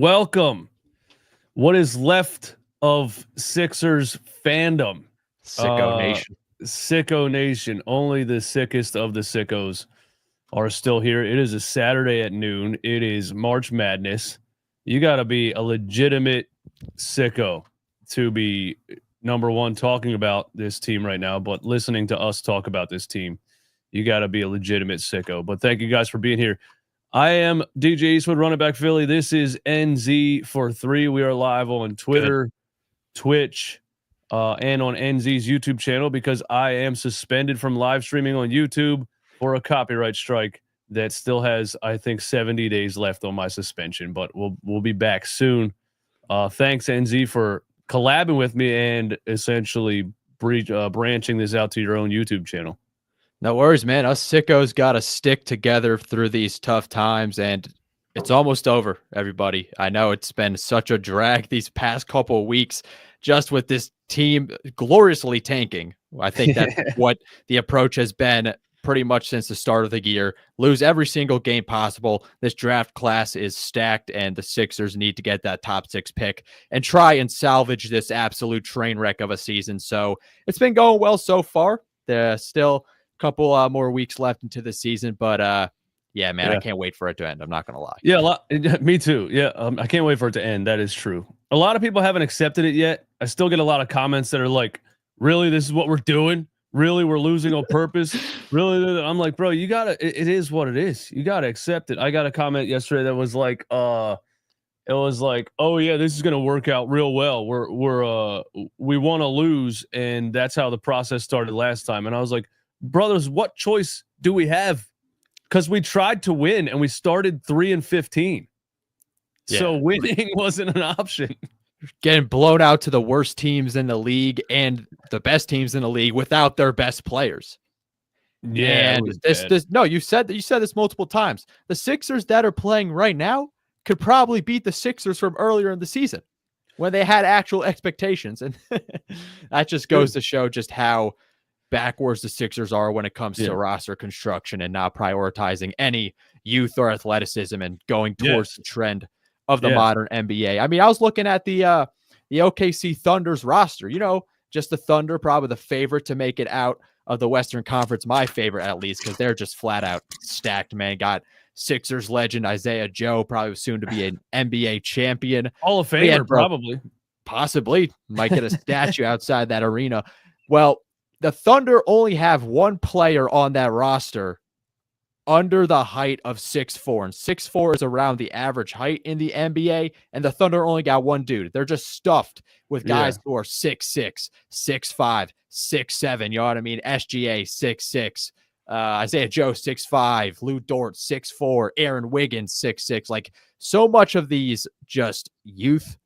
welcome what is left of Sixers fandom. Sicko Nation. Sicko Nation. Only the sickest of the sickos are still here. It is a Saturday at noon. It is March Madness. You got to be a legitimate sicko to be number one talking about this team right now, but listening to us talk about this team, you got to be a legitimate sicko. But thank you guys for being here. I am DJ Eastwood, running back Philly. This is NZ for 3. We are live on Twitter, Twitch, and on NZ's YouTube channel because I am suspended from live streaming on YouTube for a copyright strike that still has, I think, 70 days left on my suspension. But we'll be back soon. Thanks, NZ, for collabing with me and essentially branching this out to your own YouTube channel. No worries, man. Us sickos got to stick together through these tough times, and it's almost over, everybody. I know it's been such a drag these past couple of weeks just with this team gloriously tanking. I think that's what the approach has been pretty much since the start of the year. Lose every single game possible. This draft class is stacked, and the Sixers need to get that top 6 pick and try and salvage this absolute train wreck of a season. So it's been going well so far. There's still couple more weeks left into the season, but I can't wait for it to end. I'm not gonna lie. Me too. I can't wait for it to end. That is true. A lot of people haven't accepted it yet. I still get a lot of comments that are like, really, this is what we're doing? Really, we're losing on purpose? Really? I'm like, bro, you gotta, it is what it is. You gotta accept it. I got a comment yesterday that was like, oh yeah, this is gonna work out real well. We want to lose, and that's how the process started last time. And I was like, brothers, what choice do we have? Because we tried to win and we started 3-15. Yeah. So winning wasn't an option. Getting blown out to the worst teams in the league and the best teams in the league without their best players. Yeah. And you said this multiple times. The Sixers that are playing right now could probably beat the Sixers from earlier in the season when they had actual expectations. And that just goes to show just how backwards the Sixers are when it comes to roster construction and not prioritizing any youth or athleticism and going towards the trend of the modern NBA. I mean, I was looking at the OKC Thunder's roster, just the Thunder, probably the favorite to make it out of the Western Conference, my favorite at least, because they're just flat out stacked, man. Got Sixers legend Isaiah Joe, probably soon to be an NBA champion. Hall of Famer, probably. Possibly. Might get a statue outside that arena. Well, the Thunder only have one player on that roster under the height of 6'4", and 6'4" is around the average height in the NBA, and the Thunder only got one dude. They're just stuffed with guys who are 6'6", 6'5", 6'7", you know what I mean? SGA, 6'6", Isaiah Joe, 6'5", Lou Dort, 6'4", Aaron Wiggins, 6'6". Like, so much of these just youth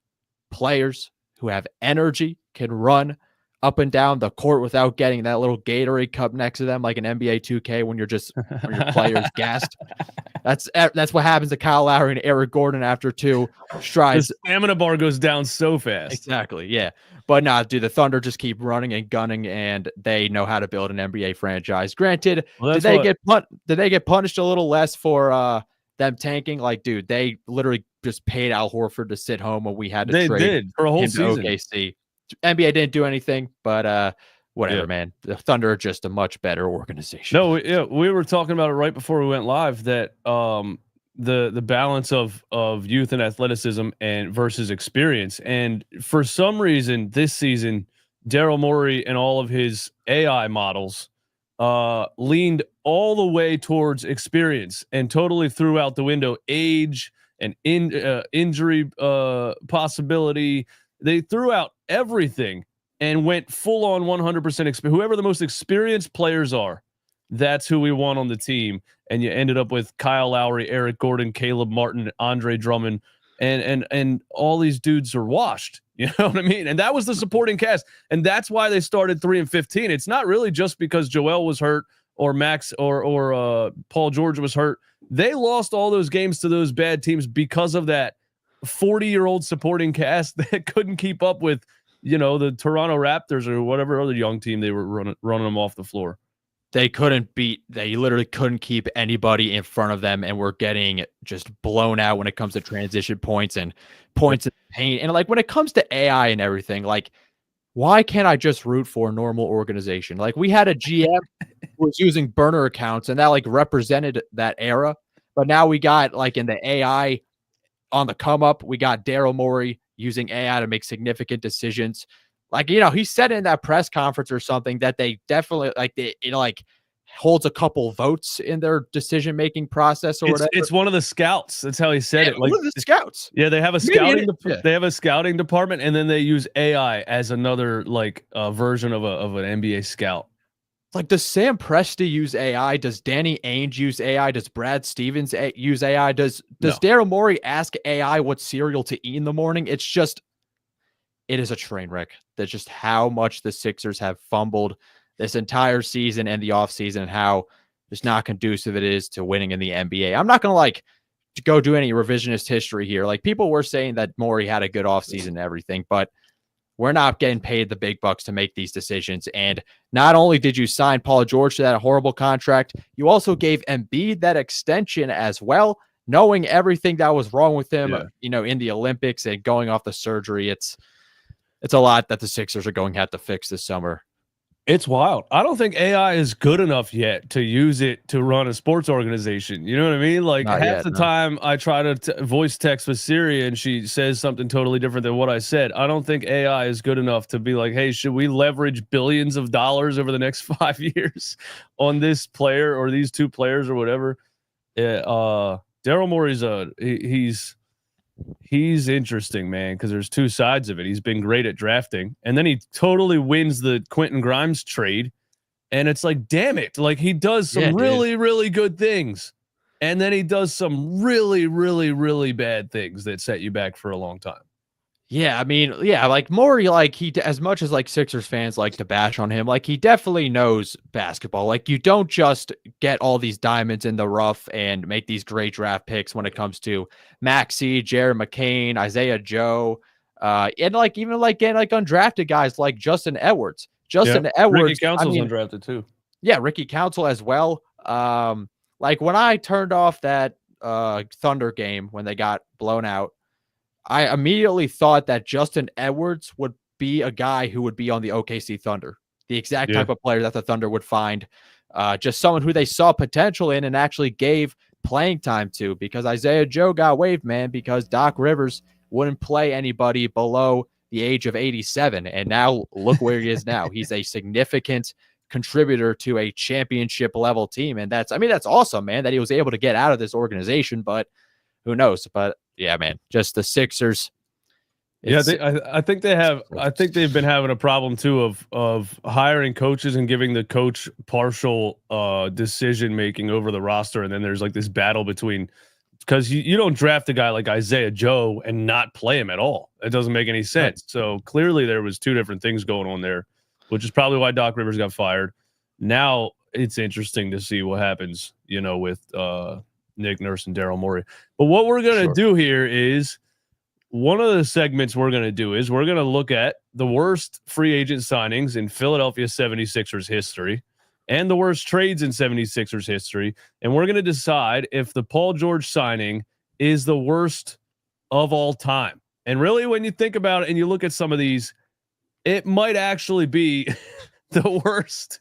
players who have energy, can run up and down the court without getting that little Gatorade cup next to them, like an NBA 2K when your players gassed. That's what happens to Kyle Lowry and Eric Gordon after 2 strides. The stamina bar goes down so fast. Exactly, yeah. But the Thunder just keep running and gunning, and they know how to build an NBA franchise. Granted, did they get punished a little less for them tanking? Like, dude, they literally just paid Al Horford to sit home when we had to trade for a whole him season. To OKC. NBA didn't do anything, but whatever, man. The Thunder are just a much better organization. No, we were talking about it right before we went live that the balance of youth and athleticism and versus experience, and for some reason this season, Daryl Morey and all of his AI models leaned all the way towards experience and totally threw out the window age and injury possibility. They threw out everything and went full on 100% experience. Whoever the most experienced players are, that's who we want on the team. And you ended up with Kyle Lowry, Eric Gordon, Caleb Martin, Andre Drummond, and all these dudes are washed. You know what I mean? And that was the supporting cast. And that's why they started 3-15. It's not really just because Joel was hurt or Max or Paul George was hurt. They lost all those games to those bad teams because of that 40-year-old supporting cast that couldn't keep up with, the Toronto Raptors or whatever other young team they were running them off the floor. they literally couldn't keep anybody in front of them, and were getting just blown out when it comes to transition points and points of pain. And like when it comes to AI and everything, like why can't I just root for a normal organization? Like we had a GM who was using burner accounts and that like represented that era. But now we got like in the AI on the come up, we got Daryl Morey using AI to make significant decisions. Like, he said in that press conference or something that they definitely like holds a couple votes in their decision making process or whatever. It's one of the scouts. That's how he said it. Like one of the scouts. Yeah, they have a scouting. They have a scouting department, and then they use AI as another version of an NBA scout. Like, does Sam Presti use AI? Does Danny Ainge use AI? Does Brad Stevens use AI? Does Daryl Morey ask AI what cereal to eat in the morning? It is a train wreck. That's just how much the Sixers have fumbled this entire season and the offseason, and how just not conducive it is to winning in the NBA. I'm not going to go do any revisionist history here. Like, people were saying that Morey had a good offseason and everything, but we're not getting paid the big bucks to make these decisions. And not only did you sign Paul George to that horrible contract, you also gave Embiid that extension as well, knowing everything that was wrong with him, in the Olympics and going off the surgery. It's a lot that the Sixers are going to have to fix this summer. It's wild. I don't think AI is good enough yet to use it to run a sports organization. You know what I mean? Like half the time I try to voice text with Siri and she says something totally different than what I said. I don't think AI is good enough to be like, hey, should we leverage billions of dollars over the next 5 years on this player or these two players or whatever? Daryl Morey's he's interesting, man, because there's two sides of it. He's been great at drafting, and then he totally wins the Quentin Grimes trade, and it's like, damn it, like he does some really good things, and then he does some really bad things that set you back for a long time. Yeah, I mean, like Morey, like as much as like Sixers fans like to bash on him, like he definitely knows basketball. Like you don't just get all these diamonds in the rough and make these great draft picks when it comes to Maxey, Jared McCain, Isaiah Joe, and like even like getting like undrafted guys like Justin Edwards. Edwards, Ricky Council's undrafted too. Yeah, Ricky Council as well. Like when I turned off that Thunder game when they got blown out, I immediately thought that Justin Edwards would be a guy who would be on the OKC Thunder, the exact type of player that the Thunder would find, just someone who they saw potential in and actually gave playing time to, because Isaiah Joe got waived, man, because Doc Rivers wouldn't play anybody below the age of 87. And now look where he is now. He's a significant contributor to a championship level team. And that's awesome, man, that he was able to get out of this organization, but who knows? But yeah, man, just the Sixers. Yeah, I think they've been having a problem too of hiring coaches and giving the coach partial decision making over the roster, and then there's like this battle between, because you don't draft a guy like Isaiah Joe and not play him at all. It doesn't make any sense. So clearly there was two different things going on there, which is probably why Doc Rivers got fired. Now it's interesting to see what happens, with Nick Nurse and Daryl Morey. But what we're going to do here is, one of the segments we're going to do is we're going to look at the worst free agent signings in Philadelphia 76ers history and the worst trades in 76ers history. And we're going to decide if the Paul George signing is the worst of all time. And really, when you think about it and you look at some of these, it might actually be the worst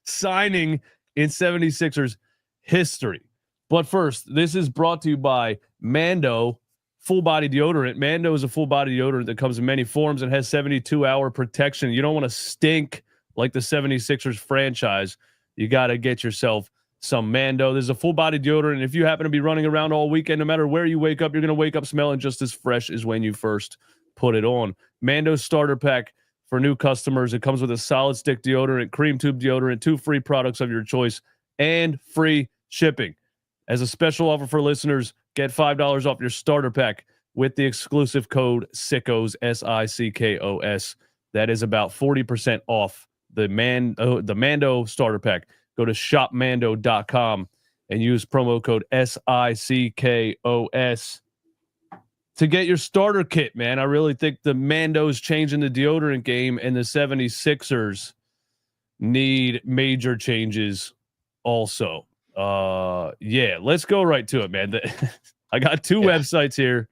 signing in 76ers history. But first, this is brought to you by Mando full body deodorant. Mando is a full body deodorant that comes in many forms and has 72-hour protection. You don't want to stink like the 76ers franchise. You got to get yourself some Mando. There's a full body deodorant. If you happen to be running around all weekend, no matter where you wake up, you're going to wake up smelling just as fresh as when you first put it on. Mando starter pack for new customers. It comes with a solid stick deodorant, cream tube deodorant, 2 free products of your choice, and free shipping. As a special offer for listeners, get $5 off your starter pack with the exclusive code SICKOS, SICKOS. That is about 40% off the Mando starter pack. Go to shopmando.com and use promo code SICKOS to get your starter kit, man. I really think the Mando's changing the deodorant game, and the 76ers need major changes also. Yeah, let's go right to it, man. I got two websites here.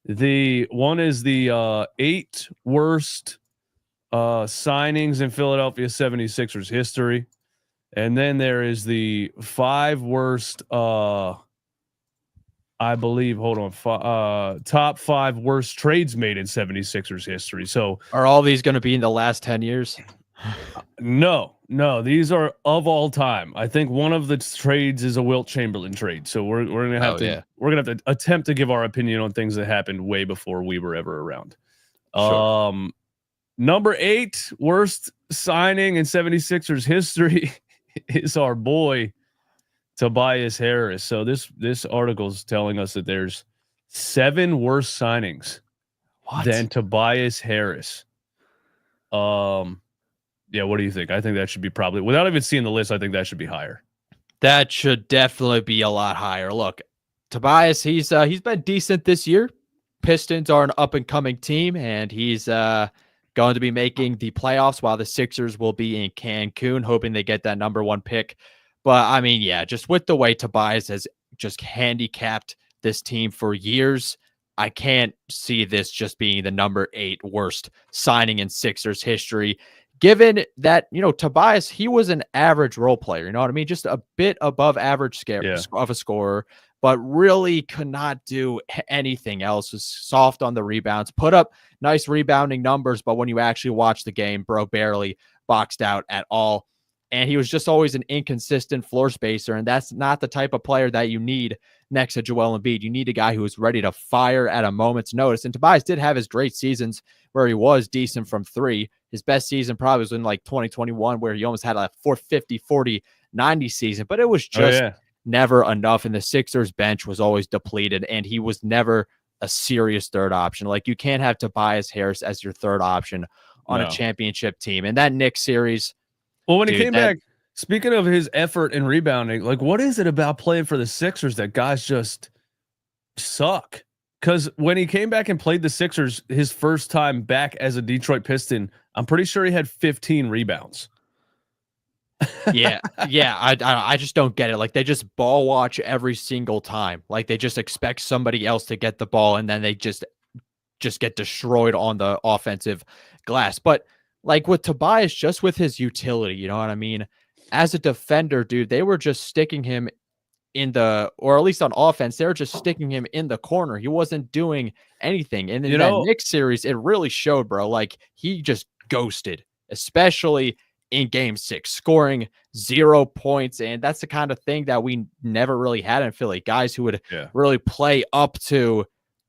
The one is the 8 worst signings in Philadelphia 76ers history. And then there is the 5 worst I believe, hold on, top 5 worst trades made in 76ers history. So are all these going to be in the last 10 years? No, these are of all time. I think one of the trades is a Wilt Chamberlain trade. So we're gonna have we're gonna have to attempt to give our opinion on things that happened way before we were ever around. Sure. Number 8 worst signing in 76ers history is our boy Tobias Harris. So this article is telling us that there's 7 worse signings than Tobias Harris. Yeah, what do you think? I think that should be probably, without even seeing the list, I think that should be higher. That should definitely be a lot higher. Look, Tobias, he's been decent this year. Pistons are an up and coming team, and he's going to be making the playoffs while the Sixers will be in Cancun, hoping they get that number 1 pick. But I mean, yeah, just with the way Tobias has just handicapped this team for years, I can't see this just being the number 8 worst signing in Sixers history. Given that, Tobias, he was an average role player, you know what I mean? Just a bit above average of a scorer, but really could not do anything else. Was soft on the rebounds, put up nice rebounding numbers, but when you actually watch the game, bro, barely boxed out at all. And he was just always an inconsistent floor spacer, and that's not the type of player that you need next to Joel Embiid. You need a guy who is ready to fire at a moment's notice. And Tobias did have his great seasons where he was decent from 3. His best season probably was in like 2021, where he almost had a 450, 40, 90 season, but it was just never enough. And the Sixers bench was always depleted, and he was never a serious third option. Like, you can't have Tobias Harris as your third option on a championship team. And that Knicks series, well, when he came back, speaking of his effort and rebounding, like, what is it about playing for the Sixers that guys just suck? Because when he came back and played the Sixers his first time back as a Detroit Piston, I'm pretty sure he had 15 rebounds. yeah. I just don't get it. Like, they just ball watch every single time. Like, they just expect somebody else to get the ball, and then they just get destroyed on the offensive glass. But like with Tobias, just with his utility, you know what I mean? As a defender, dude, they were just sticking him in or at least on offense, they were just sticking him in the corner. He wasn't doing anything. And in that Knicks series, it really showed, bro. Like, he just ghosted, especially in game 6, scoring 0 points. And that's the kind of thing that we never really had in Philly. Guys who would really play up to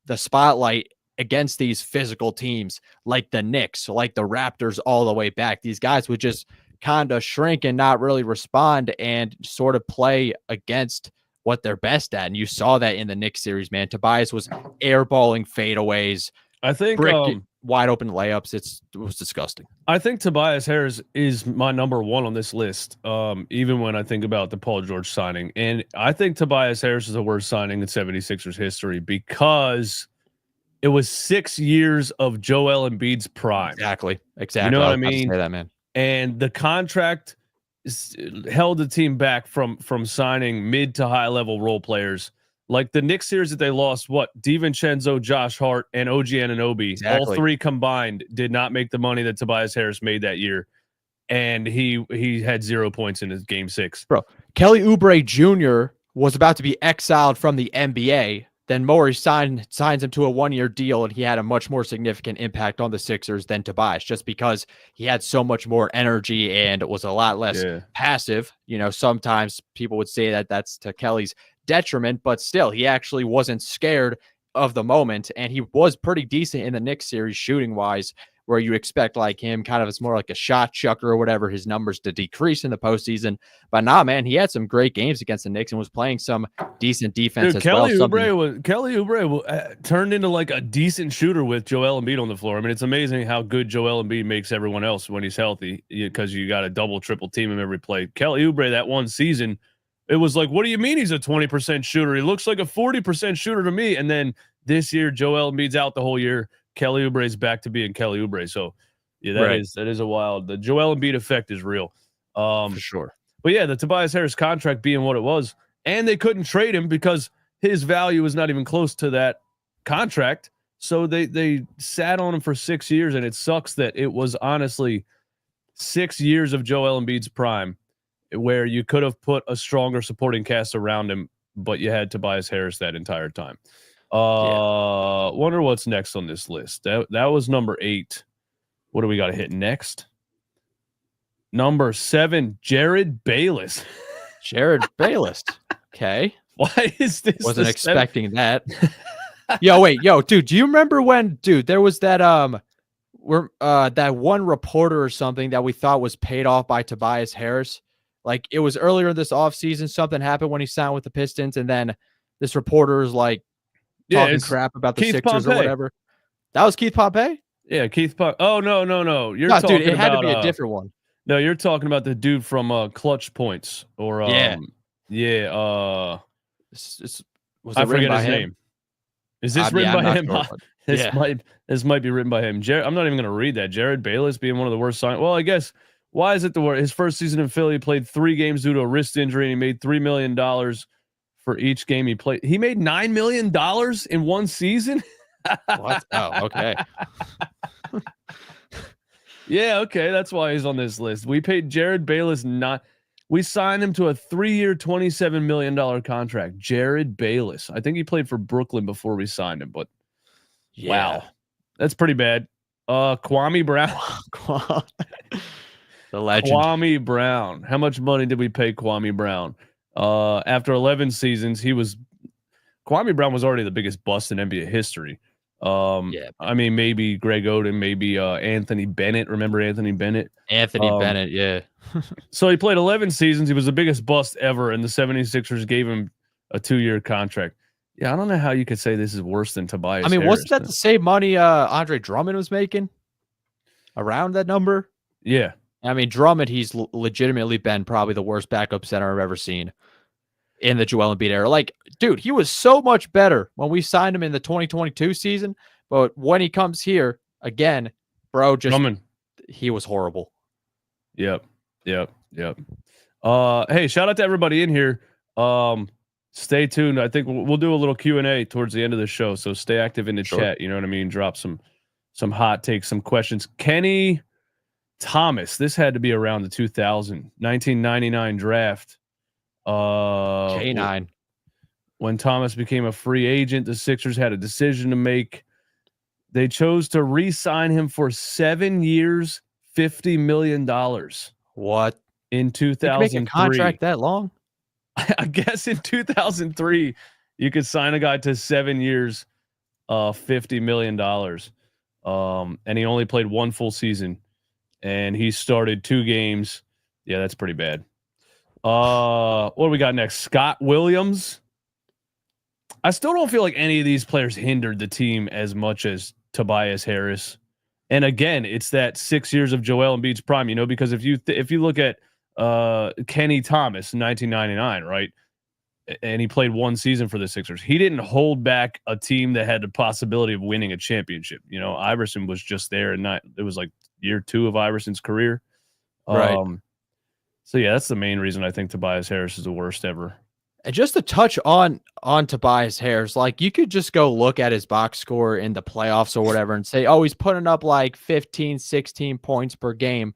the spotlight against these physical teams like the Knicks, like the Raptors all the way back. These guys would just kind of shrink and not really respond and sort of play against what they're best at. And you saw that in the Knicks series, man. Tobias was airballing fadeaways. I think wide open layups. It was disgusting. I think Tobias Harris is my number 1 on this list. Even when I think about the Paul George signing, and I think Tobias Harris is the worst signing in 76ers history because it was 6 years of Joel Embiid's prime. Exactly. You know what I mean? Say that, man. And the contract held the team back from signing mid to high level role players. Like the Knicks series that they lost, DiVincenzo, Josh Hart, and OG Anunoby, all 3 combined did not make the money that Tobias Harris made that year. And he had 0 points in his game 6. Bro, Kelly Oubre Jr. was about to be exiled from the NBA. Then Morey signs him to a 1-year deal, and he had a much more significant impact on the Sixers than Tobias, just because he had so much more energy and was a lot less passive. Sometimes people would say that that's to Kelly's detriment, but still, he actually wasn't scared of the moment, and he was pretty decent in the Knicks series shooting wise, where you expect like him kind of as more like a shot chucker or whatever, his numbers to decrease in the postseason. But nah, man, he had some great games against the Knicks and was playing some decent defense as Kelly well. Kelly Oubre turned into like a decent shooter with Joel Embiid on the floor. I mean, it's amazing how good Joel Embiid makes everyone else when he's healthy, because you got a double, triple team him every play. Kelly Oubre, that one season, it was like, what do you mean he's a 20% shooter? He looks like a 40% shooter to me. And then this year, Joel Embiid's out the whole year. Kelly Oubre's back to being Kelly Oubre. So yeah, that is a wild. The Joel Embiid effect is real. For sure. But yeah, the Tobias Harris contract being what it was, and they couldn't trade him because his value was not even close to that contract. So they sat on him for 6 years, and it sucks that it was honestly 6 years of Joel Embiid's prime where you could have put a stronger supporting cast around him, but you had Tobias Harris that entire time. Wonder what's next on this list. That was number 8. What do we got to hit next? Number 7, Jared Bayless. Jared Bayless. Okay. Why is this? Wasn't expecting that. Yo, dude, do you remember when, there was that that one reporter or something that we thought was paid off by Tobias Harris? Like, it was earlier this offseason, something happened when he signed with the Pistons, and then this reporter is like talking crap about the Keith Sixers Pompey. or whatever. That was Keith Pompey? Yeah, Keith Pompey. Oh, no. You're talking dude, it had about, to be a different one. No, you're talking about the dude from Clutch Points or Was I forget his name. Is this written by him? Sure, This might be written by him. I'm not even going to read that. Jared Bayless being one of the worst signs. Well, I guess why is it the worst? His first season in Philly, he played 3 games due to a wrist injury, and he made $3 million for each game he played. He made $9 million in one season. What? Oh, okay. Yeah, okay. That's why he's on this list. We paid Jared Bayless we signed him to a 3-year, $27 million contract. Jared Bayless. I think he played for Brooklyn before we signed him, but wow. That's pretty bad. Kwame Brown. The legend. Kwame Brown. How much money did we pay Kwame Brown? After 11 seasons, Kwame Brown was already the biggest bust in NBA history. I mean, maybe Greg Oden, maybe Anthony Bennett. Remember Anthony Bennett? Anthony Bennett, yeah. So he played 11 seasons. He was the biggest bust ever, and the 76ers gave him a 2-year contract. Yeah, I don't know how you could say this is worse than Tobias Harris. Wasn't that the same money Andre Drummond was making? Around that number? Yeah. I mean, Drummond, he's legitimately been probably the worst backup center I've ever seen in the Joel Embiid era. Like, dude, he was so much better when we signed him in the 2022 season, but when he comes here, again, bro, he was horrible. Yep. Hey, shout out to everybody in here. Stay tuned. I think we'll do a little Q&A towards the end of the show, so stay active in the chat. You know what I mean? Drop some hot takes, some questions. Kenny Thomas, this had to be around the 1999 draft. K9. When Thomas became a free agent, the Sixers had a decision to make. They chose to re-sign him for 7 years, $50 million. What? In 2003. Make a contract that long? I guess in 2003, you could sign a guy to 7 years, $50 million. And he only played 1 full season, and he started 2 games. Yeah, that's pretty bad. What do we got next? Scott Williams. I still don't feel like any of these players hindered the team as much as Tobias Harris. And again, it's that 6 years of Joel Embiid's prime, because if you look at Kenny Thomas in 1999, right? And he played 1 season for the Sixers. He didn't hold back a team that had the possibility of winning a championship. Iverson was just there, and it was like year 2 of Iverson's career. Right. So yeah, that's the main reason I think Tobias Harris is the worst ever. And just to touch on Tobias Harris, like, you could just go look at his box score in the playoffs or whatever and say, oh, he's putting up like 15, 16 points per game.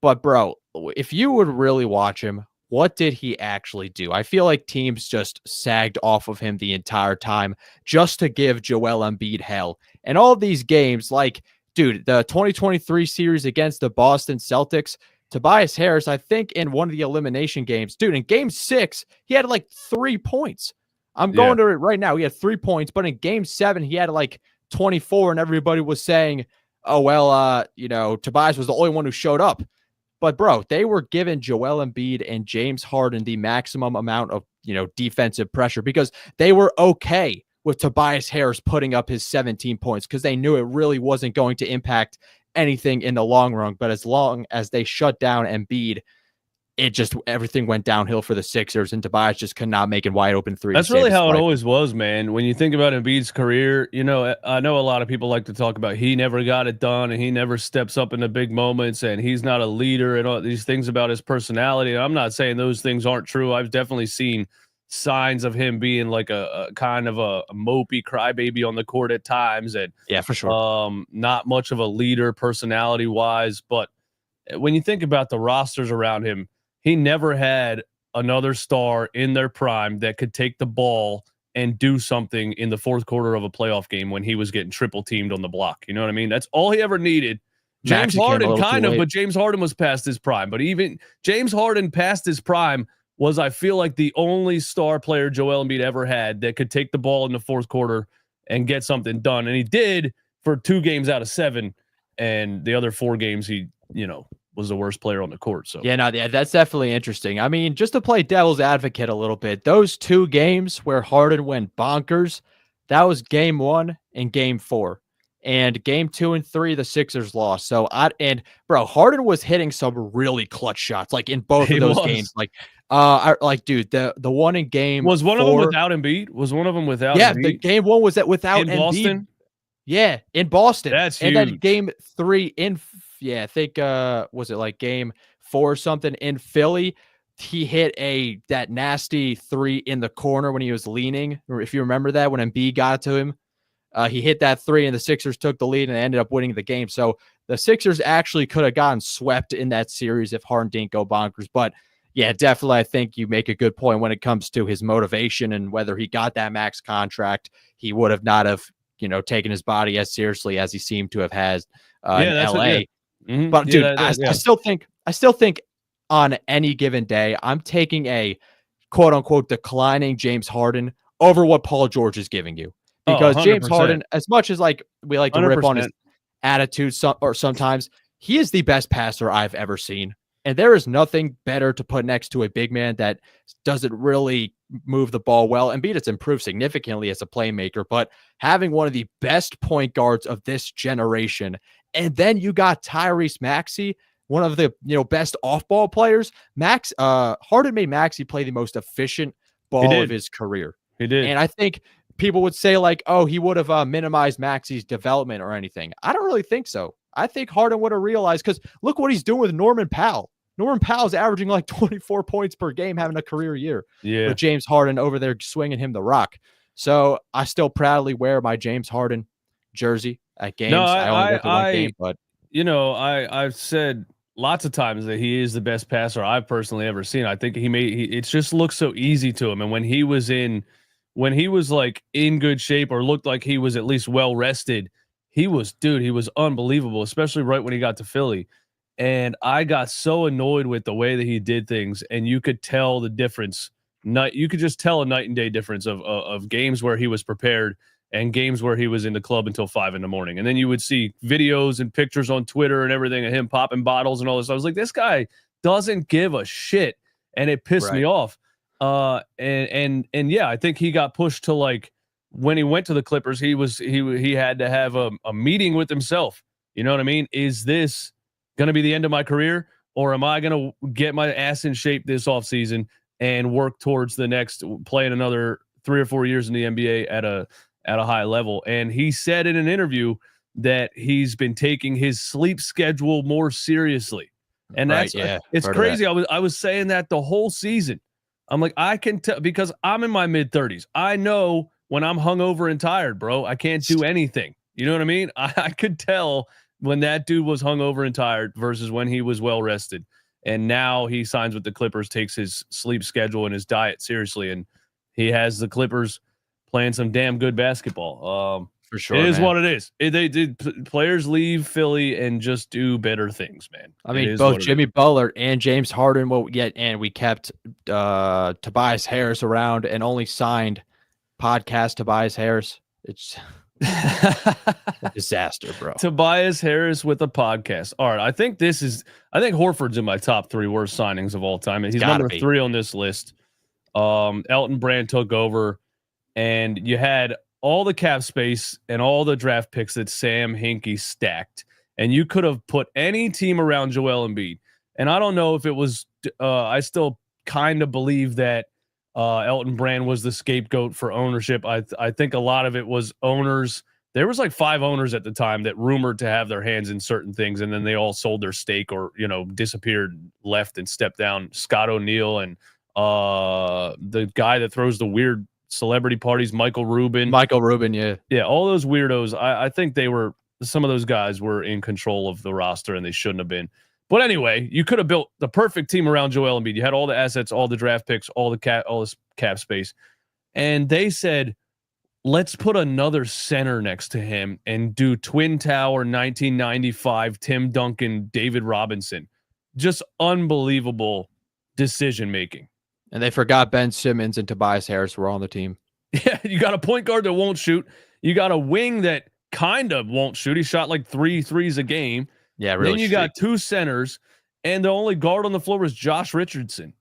But bro, if you would really watch him, what did he actually do? I feel like teams just sagged off of him the entire time just to give Joel Embiid hell. And all of these games, like, dude, the 2023 series against the Boston Celtics, Tobias Harris, I think in one of the elimination games, dude, in game 6, he had like 3 points. I'm going to it right now. He had 3 points, but in game 7, he had like 24, and everybody was saying, oh, well, Tobias was the only one who showed up. But bro, they were giving Joel Embiid and James Harden the maximum amount of, defensive pressure because they were okay with Tobias Harris putting up his 17 points because they knew it really wasn't going to impact anything in the long run. But as long as they shut down Embiid, everything went downhill for the Sixers, and Tobias just could not make it wide open three. That's really how it always was, man. When you think about Embiid's career, I know a lot of people like to talk about he never got it done and he never steps up in the big moments and he's not a leader and all these things about his personality. And I'm not saying those things aren't true. I've definitely seen signs of him being like a kind of a mopey crybaby on the court at times, and yeah, for sure, not much of a leader personality wise. But when you think about the rosters around him, he never had another star in their prime that could take the ball and do something in the fourth quarter of a playoff game when he was getting triple teamed on the block. You know what I mean? That's all he ever needed. James Harden kind of, but James Harden was past his prime. But even James Harden past his prime was, I feel like, the only star player Joel Embiid ever had that could take the ball in the fourth quarter and get something done. And he did for 2 games out of 7. And the other 4 games, he, was the worst player on the court. So yeah, that's definitely interesting. I mean, just to play devil's advocate a little bit, those 2 games where Harden went bonkers, that was game 1 and game 4. And game 2 and 3, the Sixers lost. So Harden was hitting some really clutch shots, like in both of those games. Dude, the one in game was one 4, of them without Embiid? Was one of them without Embiid? The game 1 was that without in Embiid. Boston? Yeah, in Boston. That's huge. And then game 3 I think was it like game 4 or something in Philly? He hit that nasty 3 in the corner when he was leaning. Or if you remember that, when Embiid got to him, he hit that 3 and the Sixers took the lead and ended up winning the game. So the Sixers actually could have gotten swept in that series if Harden didn't go bonkers. But yeah, definitely, I think you make a good point when it comes to his motivation and whether he got that max contract, he would have not have taken his body as seriously as he seemed to have had in LA. Mm-hmm. But dude, I still think on any given day, I'm taking a quote unquote declining James Harden over what Paul George is giving you, because James Harden, as much as we like to 100%. Rip on his attitude sometimes, he is the best passer I've ever seen. And there is nothing better to put next to a big man that doesn't really move the ball well. Embiid has improved significantly as a playmaker, but having one of the best point guards of this generation, and then you got Tyrese Maxey, one of the best off-ball players. Harden made Maxey play the most efficient ball of his career. He did, and I think people would say he would have minimized Maxey's development or anything. I don't really think so. I think Harden would have realized, because look what he's doing with Norman Powell. Norman Powell's averaging like 24 points per game, having a career year. Yeah, with James Harden over there swinging him the rock. So I still proudly wear my James Harden jersey at games. No, I only went to one game, but I've said lots of times that he is the best passer I've personally ever seen. I think it just looks so easy to him. And when he was like in good shape or looked like he was at least well rested, he was unbelievable, especially right when he got to Philly. And I got so annoyed with the way that he did things, and you could tell the difference. You could just tell a night and day difference of games where he was prepared and games where he was in the club until 5 a.m. And then you would see videos and pictures on Twitter and everything of him popping bottles and all this. I was like, this guy doesn't give a shit, and it pissed me off. And yeah, I think he got pushed to, like, when he went to the Clippers, he had to have a meeting with himself. You know what I mean? Is this going to be the end of my career, or am I going to get my ass in shape this offseason and work towards the next, playing another 3 or 4 years in the NBA at a high level? And he said in an interview that he's been taking his sleep schedule more seriously. And it's crazy. I was saying that the whole season. I'm like, I can tell, because I'm in my mid-30s. I know when I'm hungover and tired, bro, I can't do anything. You know what I mean? I could tell when that dude was hungover and tired versus when he was well rested. And now he signs with the Clippers, takes his sleep schedule and his diet seriously, and he has the Clippers playing some damn good basketball. For sure, it is what it is. They did. Players leave Philly and just do better things, man. I mean, both Jimmy Butler and James Harden. And we kept Tobias Harris around and only signed podcast Tobias Harris. It's a disaster, bro. Tobias Harris with a podcast. All right, I think Horford's in my top 3 worst signings of all time. He's number 3 on this list. Elton Brand took over, and you had all the cap space and all the draft picks that Sam Hinkie stacked, and you could have put any team around Joel Embiid. And I don't know if it was. I still kind of believe that Elton Brand was the scapegoat for ownership. I think a lot of it was owners. There was like 5 owners at the time that rumored to have their hands in certain things, and then they all sold their stake or disappeared, left, and stepped down. Scott O'Neill and the guy that throws the weird celebrity parties, Michael Rubin. Yeah, all those weirdos. I think some of those guys were in control of the roster, and they shouldn't have been. But anyway, you could have built the perfect team around Joel Embiid. You had all the assets, all the draft picks, all this cap space, and they said, let's put another center next to him and do Twin Tower 1995 Tim Duncan, David Robinson. Just unbelievable decision making. And they forgot Ben Simmons and Tobias Harris were on the team. Yeah, you got a point guard that won't shoot. You got a wing that kind of won't shoot. He shot like 3 threes a game. Yeah, really. Then you got 2 centers, and the only guard on the floor was Josh Richardson.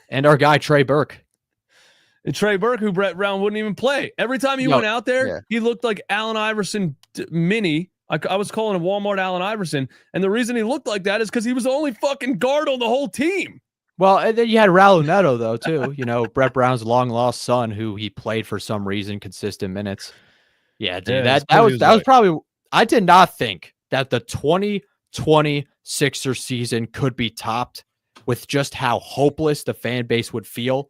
And our guy, Trey Burke. And Trey Burke, who Brett Brown wouldn't even play. Every time he went out there, he looked like Allen Iverson mini. I was calling him Walmart Allen Iverson. And the reason he looked like that is because he was the only fucking guard on the whole team. Well, and then you had Raul Neto, though, too. Brett Brown's long-lost son, who he played for some reason, consistent minutes. Yeah, dude, that was probably – I did not think that the 2020 Sixers season could be topped with just how hopeless the fan base would feel.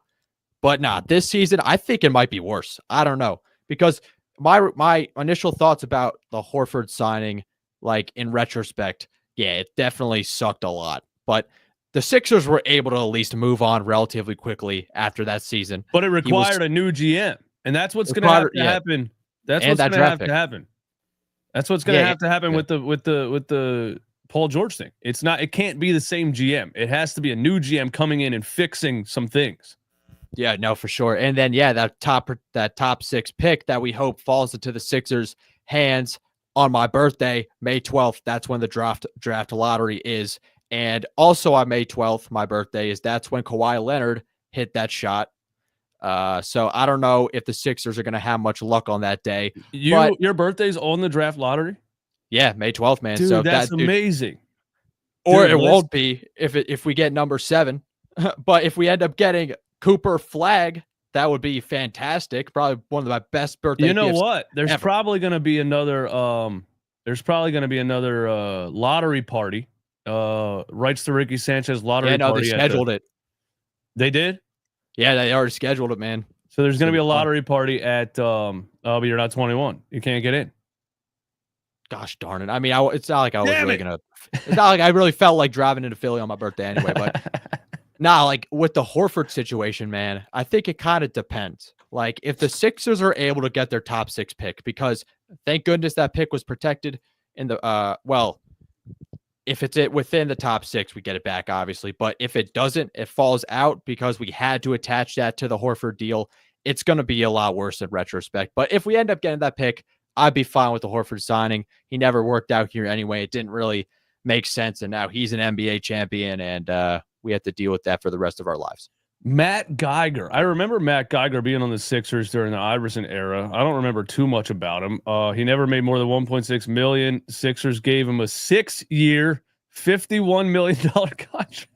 But this season, I think it might be worse. I don't know. Because my initial thoughts about the Horford signing, like in retrospect, yeah, it definitely sucked a lot. But the Sixers were able to at least move on relatively quickly after that season. But it required a new GM. And that's what's going to have to happen. That's what's going to have to happen. That's what's going to have to happen with the Paul George thing. It can't be the same GM. It has to be a new GM coming in and fixing some things. Yeah, no, for sure. And then, that top 6 pick that we hope falls into the Sixers' hands on my birthday, May 12th. That's when the draft lottery is. And also on May 12th, my birthday that's when Kawhi Leonard hit that shot. So I don't know if the Sixers are going to have much luck on that day. Your birthday's on the draft lottery? Yeah, May 12th, man. Dude, so that's amazing. Or it won't be if we get number 7. But if we end up getting Cooper Flag, that would be fantastic. Probably one of my best birthday gifts. You know what? There's probably going to be another lottery party. Rights to Ricky Sanchez lottery party. They scheduled it. They did? Yeah, they already scheduled it, man. So there's going to be a lottery party at but you're not 21. You can't get in. Gosh darn it. I mean, it's not like I was really going to it's not like I really felt like driving into Philly on my birthday anyway, but like with the Horford situation, man, I think it kind of depends. Like if the Sixers are able to get their top 6 pick, because thank goodness that pick was protected in the if it's within the top 6, we get it back, obviously. But if it doesn't, it falls out because we had to attach that to the Horford deal. It's going to be a lot worse in retrospect. But if we end up getting that pick, I'd be fine with the Horford signing. He never worked out here anyway. It didn't really make sense. And now he's an NBA champion, and we have to deal with that for the rest of our lives. Matt Geiger. I remember Matt Geiger being on the Sixers during the Iverson era. I don't remember too much about him. He never made more than $1.6 million. Sixers gave him a 6-year, $51 million contract.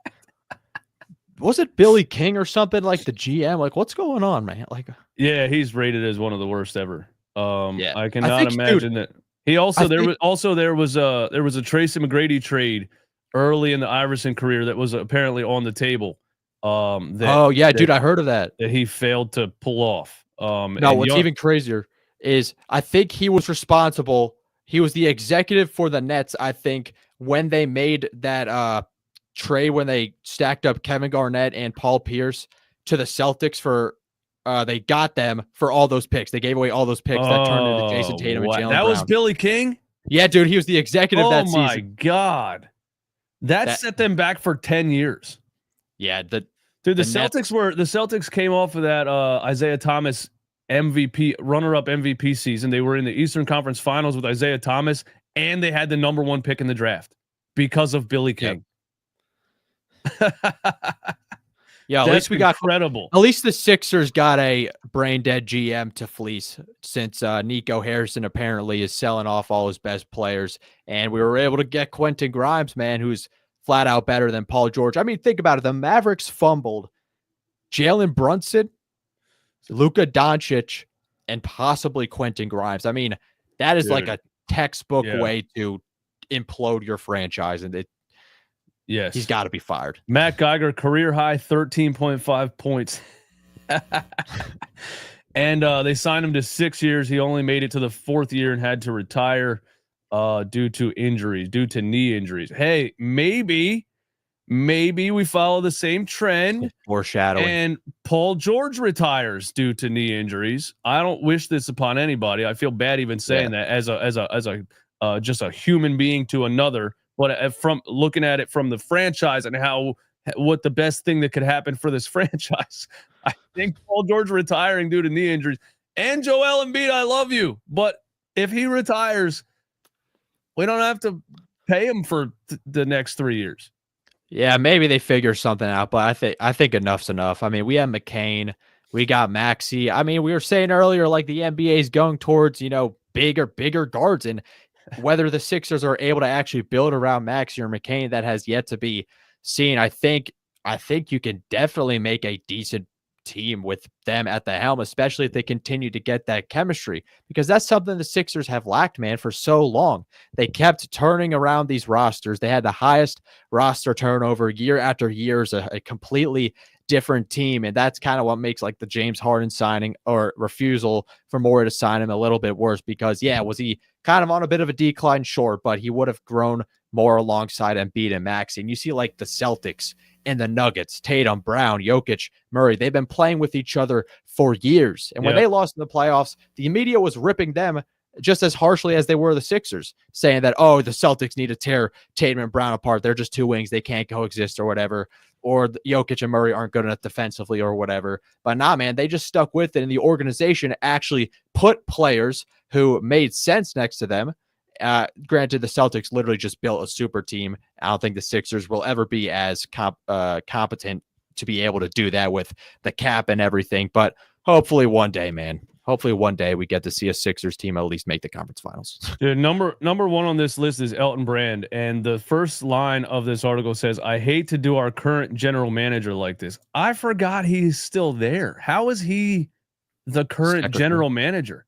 Was it Billy King or something, like the GM? Like, what's going on, man? Like, yeah, he's rated as one of the worst ever. I cannot think, imagine that. He also there was a Tracy McGrady trade early in the Iverson career that was apparently on the table. Dude, I heard of that. That he failed to pull off. What's even crazier is I think he was responsible. He was the executive for the Nets, I think, when they made that trade, when they stacked up Kevin Garnett and Paul Pierce to the Celtics for they got them for all those picks. They gave away all those picks that turned into Jason Tatum and Jaylen Brown. That was Billy King? Yeah, dude, he was the executive that season. Oh my God. That set them back for 10 years. Yeah, the Celtics came off of that Isaiah Thomas MVP runner-up MVP season. They were in the Eastern Conference Finals with Isaiah Thomas, and they had the number 1 pick in the draft because of Billy King. Yep. Yeah, at least we got incredible. At least the Sixers got a brain dead GM to fleece, since Nico Harrison apparently is selling off all his best players, and we were able to get Quentin Grimes, man, who's flat out better than Paul George. I mean, think about it. The Mavericks fumbled Jalen Brunson, Luka Doncic, and possibly Quentin Grimes. I mean, that is like a textbook way to implode your franchise, and he's got to be fired. Matt Geiger, career high 13.5 points. And they signed him to 6 years. He only made it to the 4th year and had to retire due to knee injuries. Hey, maybe we follow the same trend. Foreshadowing. And Paul George retires due to knee injuries. I don't wish this upon anybody. I feel bad even saying that as a just a human being to another. But from looking at it from the franchise and what the best thing that could happen for this franchise, I think Paul George retiring due to knee injuries. And Joel Embiid, I love you, but if he retires, we don't have to pay him for the next 3 years. Yeah, maybe they figure something out, but I think enough's enough. I mean, we have McCain, we got Maxey. I mean, we were saying earlier, like the NBA is going towards, bigger guards, and whether the Sixers are able to actually build around Maxey or McCain, that has yet to be seen. I think you can definitely make a decent team with them at the helm, especially if they continue to get that chemistry, because that's something the Sixers have lacked, man, for so long. They kept turning around these rosters. They had the highest roster turnover year after year, as a completely different team. And that's kind of what makes like the James Harden signing or refusal for Morey to sign him a little bit worse, because was he kind of on a bit of a decline? Sure, but he would have grown more alongside Embiid and Maxey. And you see like the Celtics and the Nuggets, Tatum, Brown, Jokic, Murray, they've been playing with each other for years. And when they lost in the playoffs, the media was ripping them just as harshly as they were the Sixers, saying that, the Celtics need to tear Tatum and Brown apart. They're just two wings. They can't coexist or whatever. Or Jokic and Murray aren't good enough defensively or whatever. But nah, man, they just stuck with it. And the organization actually put players who made sense next to them. Granted, the Celtics literally just built a super team. I don't think the Sixers will ever be as competent to be able to do that with the cap and everything. But hopefully one day, man. Hopefully one day we get to see a Sixers team at least make the conference finals. Dude, number one on this list is Elton Brand. And the first line of this article says, "I hate to do our current general manager like this." I forgot he's still there. How is he the current general manager?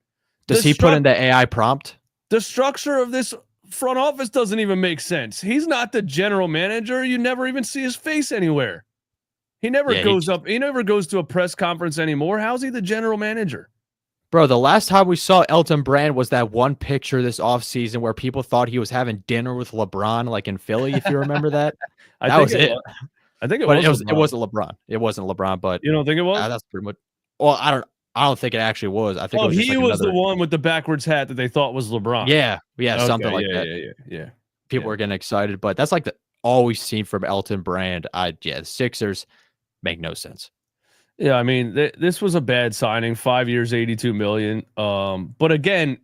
Does he put in the AI prompt? The structure of this front office doesn't even make sense. He's not the general manager. You never even see his face anywhere. He never goes up. He never goes to a press conference anymore. How's he the general manager? Bro, the last time we saw Elton Brand was that one picture this offseason where people thought he was having dinner with LeBron, like in Philly, if you remember that. That was it. I think it wasn't LeBron. It wasn't LeBron, but you don't think it was? That's pretty much. Well, I don't think it actually was. I think it was he was the one with the backwards hat that they thought was LeBron. Yeah, something like that. Yeah. People were getting excited, but that's like all we've seen from Elton Brand. The Sixers make no sense. Yeah, I mean, this was a bad signing. 5 years, $82 million. But again,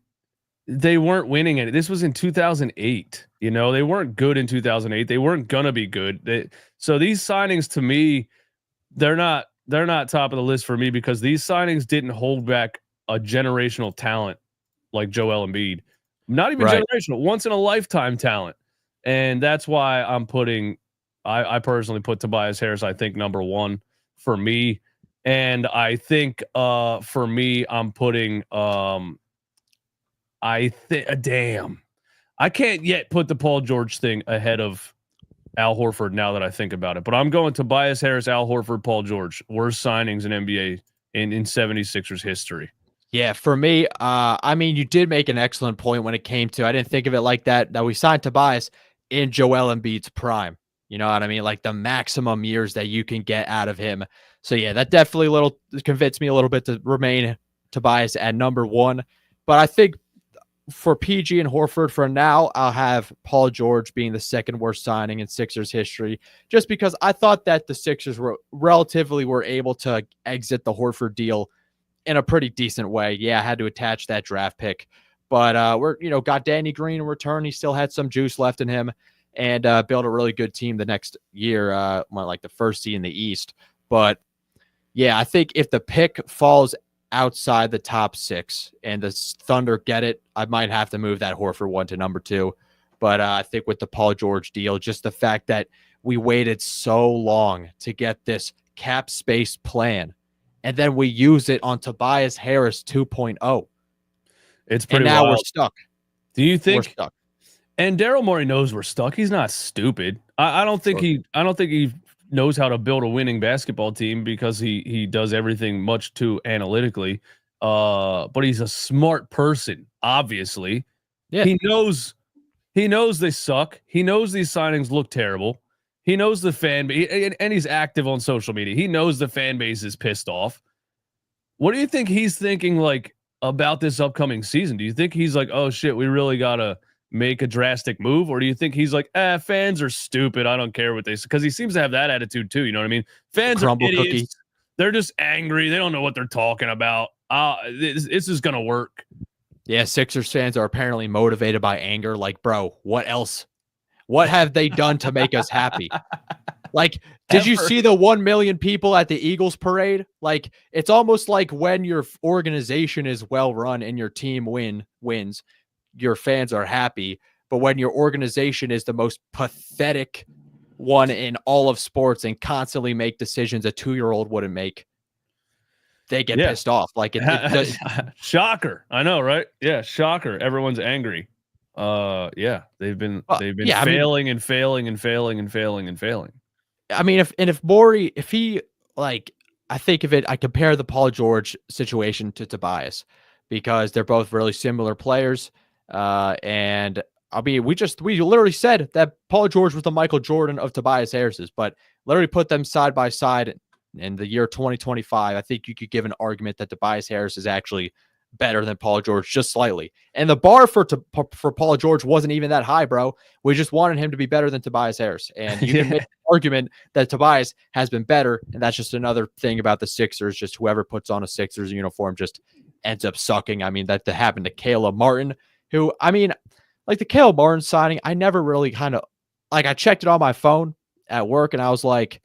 they weren't winning it. This was in 2008. They weren't good in 2008. They weren't gonna be good. So these signings, to me, they're not top of the list for me, because these signings didn't hold back a generational talent like Joel Embiid. Not even generational, once in a lifetime talent. And that's why I'm putting, I personally put Tobias Harris, I think, number one for me. And I think for me, I'm putting I can't yet put the Paul George thing ahead of Al Horford now that I think about it. But I'm going Tobias Harris, Al Horford, Paul George. Worst signings in NBA in 76ers history. Yeah, for me, I mean, you did make an excellent point when it came to, I didn't think of it like that we signed Tobias in Joel Embiid's prime. You know what I mean? Like the maximum years that you can get out of him. So yeah, that definitely convinced me a little bit to remain Tobias at number one. But I think for PG and Horford for now, I'll have Paul George being the second worst signing in Sixers history, just because I thought that the Sixers were able to exit the Horford deal in a pretty decent way. Yeah, I had to attach that draft pick, but got Danny Green in return. He still had some juice left in him, and built a really good team the next year, like the first seed in the East. But yeah, I think if the pick falls outside the top six and the Thunder get it, I might have to move that Horford one to number two. But I think with the Paul George deal, just the fact that we waited so long to get this cap space plan, and then we use it on Tobias Harris 2.0. It's And pretty now we're wild. stuck. Do you We're think? stuck. And Daryl Morey knows we're stuck. He's not stupid. I don't think Sure. I don't think he knows how to build a winning basketball team because he does everything much too analytically. But he's a smart person, obviously. Yeah. He knows they suck. He knows these signings look terrible. He knows the fan base, and he's active on social media. He knows the fan base is pissed off. What do you think he's thinking like about this upcoming season? Do you think he's like, oh shit, we really gotta make a drastic move, or do you think he's like, fans are stupid, I don't care what they say? Because he seems to have that attitude too. You know what I mean? Fans Crumble are idiots. cookie. They're just angry. They don't know what they're talking about. This is gonna work. Yeah, Sixers fans are apparently motivated by anger. Like, bro, what else? What have they done to make us happy? Like, did you see the 1 million people at the Eagles parade? Like, it's almost like when your organization is well run and your team wins, your fans are happy. But when your organization is the most pathetic one in all of sports and constantly make decisions a 2-year-old wouldn't make, they get pissed off. Like shocker. I know, right? Yeah, shocker. Everyone's angry. Yeah, they've been failing and failing and failing and failing and failing. I mean, if Morey, if he like, I think of it, I compare the Paul George situation to Tobias because they're both really similar players. And I mean, we literally said that Paul George was the Michael Jordan of Tobias Harris's, but literally put them side by side in the year 2025. I think you could give an argument that Tobias Harris is actually better than Paul George, just slightly. And the bar for Paul George wasn't even that high, bro. We just wanted him to be better than Tobias Harris. And you can make an argument that Tobias has been better. And that's just another thing about the Sixers. Just whoever puts on a Sixers uniform just ends up sucking. I mean, that happened to Caleb Martin, who, I mean, like the Caleb Martin signing, I never really I checked it on my phone at work and I was like,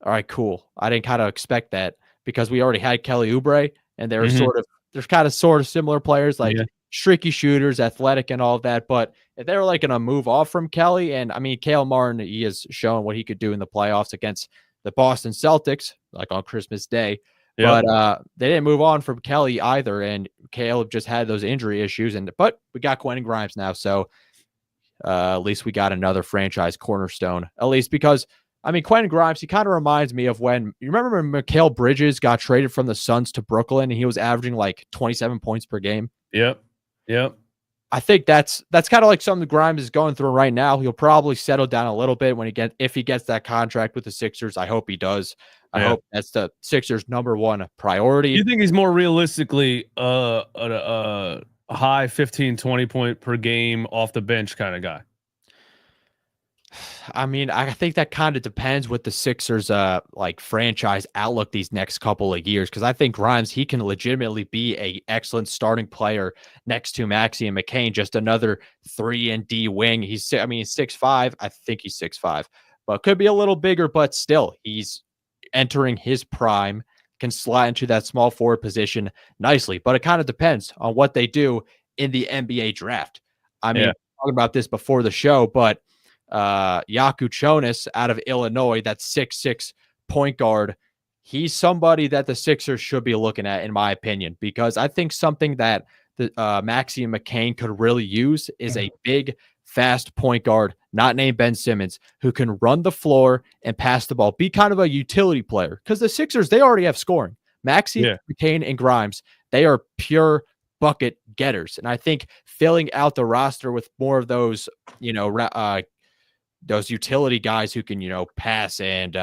all right, cool. I didn't kind of expect that because we already had Kelly Oubre and they're sort of similar players, like streaky shooters, athletic and all of that. But if they were like going to move off from Kelly, and I mean, Caleb Martin, he has shown what he could do in the playoffs against the Boston Celtics, like on Christmas Day. Yep. But they didn't move on from Kelly either. And Caleb just had those injury issues. But we got Quentin Grimes now. So at least we got another franchise cornerstone, at least because, I mean, Quentin Grimes, he kind of reminds me of when, you remember when Mikal Bridges got traded from the Suns to Brooklyn and he was averaging like 27 points per game? Yep. I think that's kind of like something Grimes is going through right now. He'll probably settle down a little bit if he gets that contract with the Sixers. I hope he does. I hope that's the Sixers' number one priority. You think he's more realistically a high 15, 20 point per game off the bench kind of guy? I mean, I think that kind of depends with the Sixers like franchise outlook these next couple of years, because I think Grimes, he can legitimately be a excellent starting player next to Maxey and McCain, just another 3-and-D wing. He's 6'5". I think he's 6'5", but could be a little bigger, but still he's entering his prime, can slide into that small forward position nicely. But it kind of depends on what they do in the NBA draft. I mean, talking about this before the show, but Yaku Chonis out of Illinois, that 6'6" point guard, he's somebody that the Sixers should be looking at, in my opinion, because I think something that the Maxey and McCain could really use is a big, fast point guard, not named Ben Simmons, who can run the floor and pass the ball, be kind of a utility player. Because the Sixers, they already have scoring. Maxey, McCain, and Grimes, they are pure bucket getters. And I think filling out the roster with more of those, those utility guys who can, pass and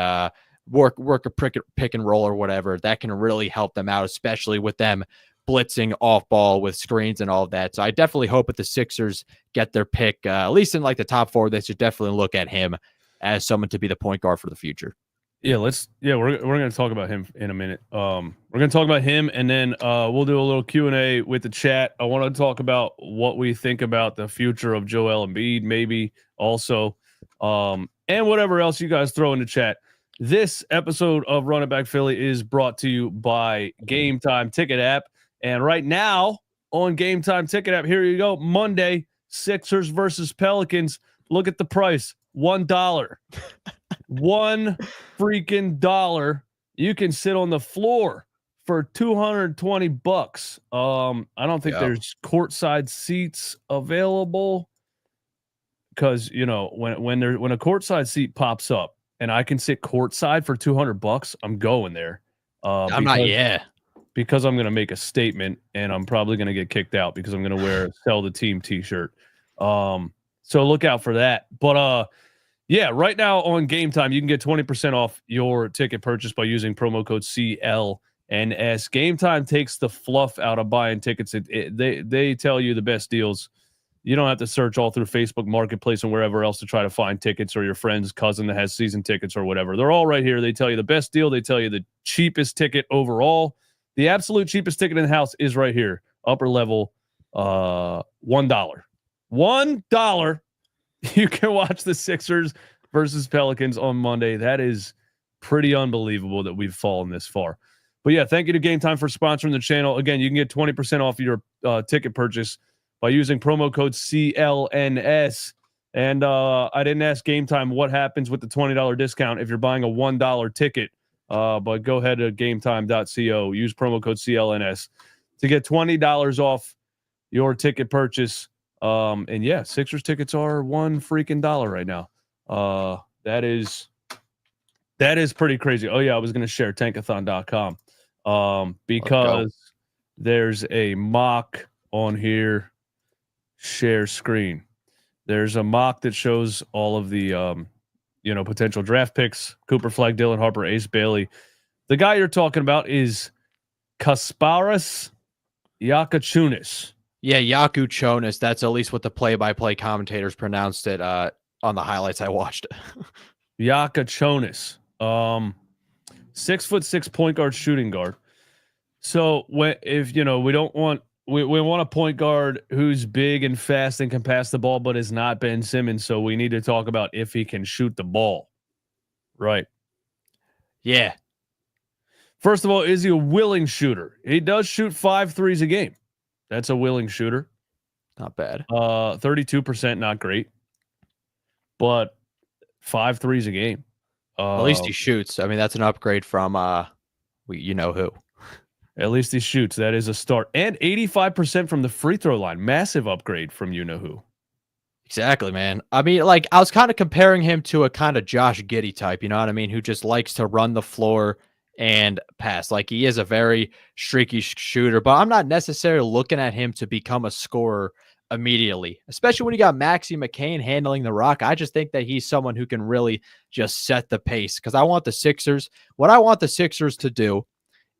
work a pick and roll or whatever, that can really help them out, especially with them blitzing off ball with screens and all of that. So I definitely hope that the Sixers get their pick, at least in like the top 4. They should definitely look at him as someone to be the point guard for the future. Yeah, we're going to talk about him in a minute. We're going to talk about him, and then we'll do a little Q&A with the chat. I want to talk about what we think about the future of Joel Embiid, maybe also, and whatever else you guys throw in the chat. This episode of Run It Back Philly is brought to you by Game Time Ticket App. And right now on Game Time Ticket App, here you go, Monday, Sixers versus Pelicans. Look at the price. $1. $1 freaking dollar. You can sit on the floor for $220. I don't think there's courtside seats available because when a courtside seat pops up and I can sit courtside for $200, I'm going there. Because I'm going to make a statement and I'm probably going to get kicked out because I'm going to wear a Sell the Team t-shirt. So look out for that. But right now on Game Time, you can get 20% off your ticket purchase by using promo code CLNS. Game Time takes the fluff out of buying tickets. They tell you the best deals. You don't have to search all through Facebook Marketplace and wherever else to try to find tickets, or your friend's cousin that has season tickets or whatever. They're all right here. They tell you the best deal. They tell you the cheapest ticket overall. The absolute cheapest ticket in the house is right here. Upper level, $1. $1. You can watch the Sixers versus Pelicans on Monday. That is pretty unbelievable that we've fallen this far. But yeah, thank you to Game Time for sponsoring the channel. Again, you can get 20% off your ticket purchase by using promo code CLNS. And I didn't ask Game Time what happens with the $20 discount if you're buying a $1 ticket. But go ahead to gametime.co, use promo code CLNS to get $20 off your ticket purchase. And yeah, Sixers tickets are $1 freaking dollar right now. That is pretty crazy. Oh yeah, I was going to share tankathon.com because there's a mock on here. Share screen. There's a mock that shows all of the potential draft picks: Cooper Flag, Dylan Harper, Ace Bailey. The guy you're talking about is Kasparas Yakachunas. Yeah, Yakuchonis. That's at least what the play-by-play commentators pronounced it on the highlights I watched. Yakachonis. 6'6" point guard, shooting guard. So if we don't want we want a point guard who's big and fast and can pass the ball, but is not Ben Simmons. So we need to talk about if he can shoot the ball. Right. Yeah. First of all, is he a willing shooter? He does shoot 5 threes a game. That's a willing shooter. Not bad. 32%, not great. But 5 threes a game. At least he shoots. I mean, that's an upgrade from you know who. At least he shoots. That is a start. And 85% from the free throw line. Massive upgrade from you know who. Exactly, man. I mean, I was kind of comparing him to a kind of Josh Giddey type, you know what I mean? Who just likes to run the floor and pass. He is a very streaky shooter, but I'm not necessarily looking at him to become a scorer immediately, especially when you got Maxi McCain handling the rock. I just think that he's someone who can really just set the pace, because what I want the Sixers to do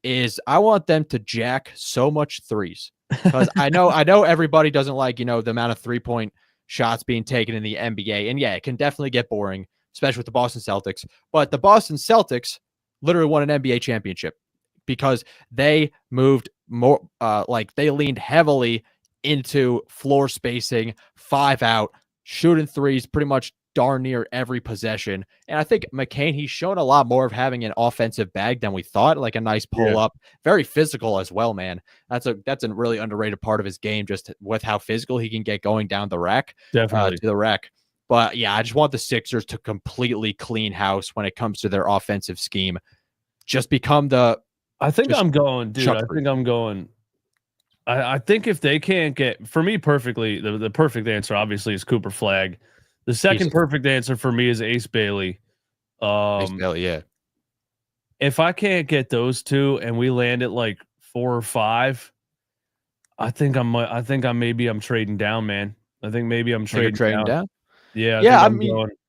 is I want them to jack so much threes, because I know everybody doesn't like, the amount of 3-point shots being taken in the NBA. And yeah, it can definitely get boring, especially with the Boston Celtics. But the Boston Celtics literally won an NBA championship because they moved more, they leaned heavily into floor spacing, 5 out, shooting threes pretty much darn near every possession. And I think McCain, he's shown a lot more of having an offensive bag than we thought, like a nice pull up, very physical as well, man. That's a really underrated part of his game, just with how physical he can get going down the rack, definitely to the rack. But yeah, I just want the Sixers to completely clean house when it comes to their offensive scheme. Just become I think I'm going I think if they can't get, for me perfectly, the perfect answer obviously is Cooper Flag. The second perfect answer for me is Ace Bailey. Ace Bailey, yeah. If I can't get those two and we land at 4 or 5, I think I'm trading down, man. I think maybe I'm trading down. Yeah,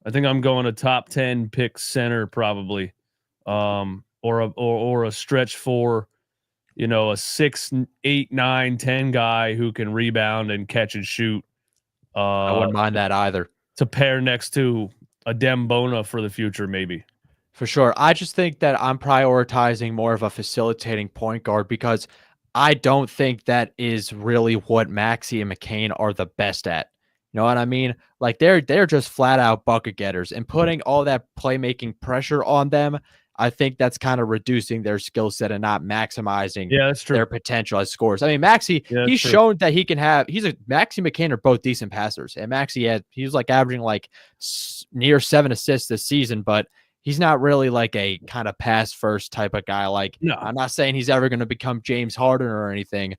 I think I'm going a top 10 pick center probably, or a stretch 4. A 6, 8, 9, 10 guy who can rebound and catch and shoot. I wouldn't mind that either. To pair next to a Dembona for the future, maybe. For sure. I just think that I'm prioritizing more of a facilitating point guard, because I don't think that is really what Maxey and McCain are the best at. You know what I mean? They're just flat out bucket getters, and putting all that playmaking pressure on them, I think that's kind of reducing their skill set and not maximizing Yeah, that's true. their potential as scorers. I mean, Maxey, Yeah, that's he's true. shown that he can have. Maxey McCain are both decent passers, and he was like averaging like near 7 assists this season, but he's not really like a kind of pass first type of guy. Like, No. I'm not saying he's ever going to become James Harden or anything,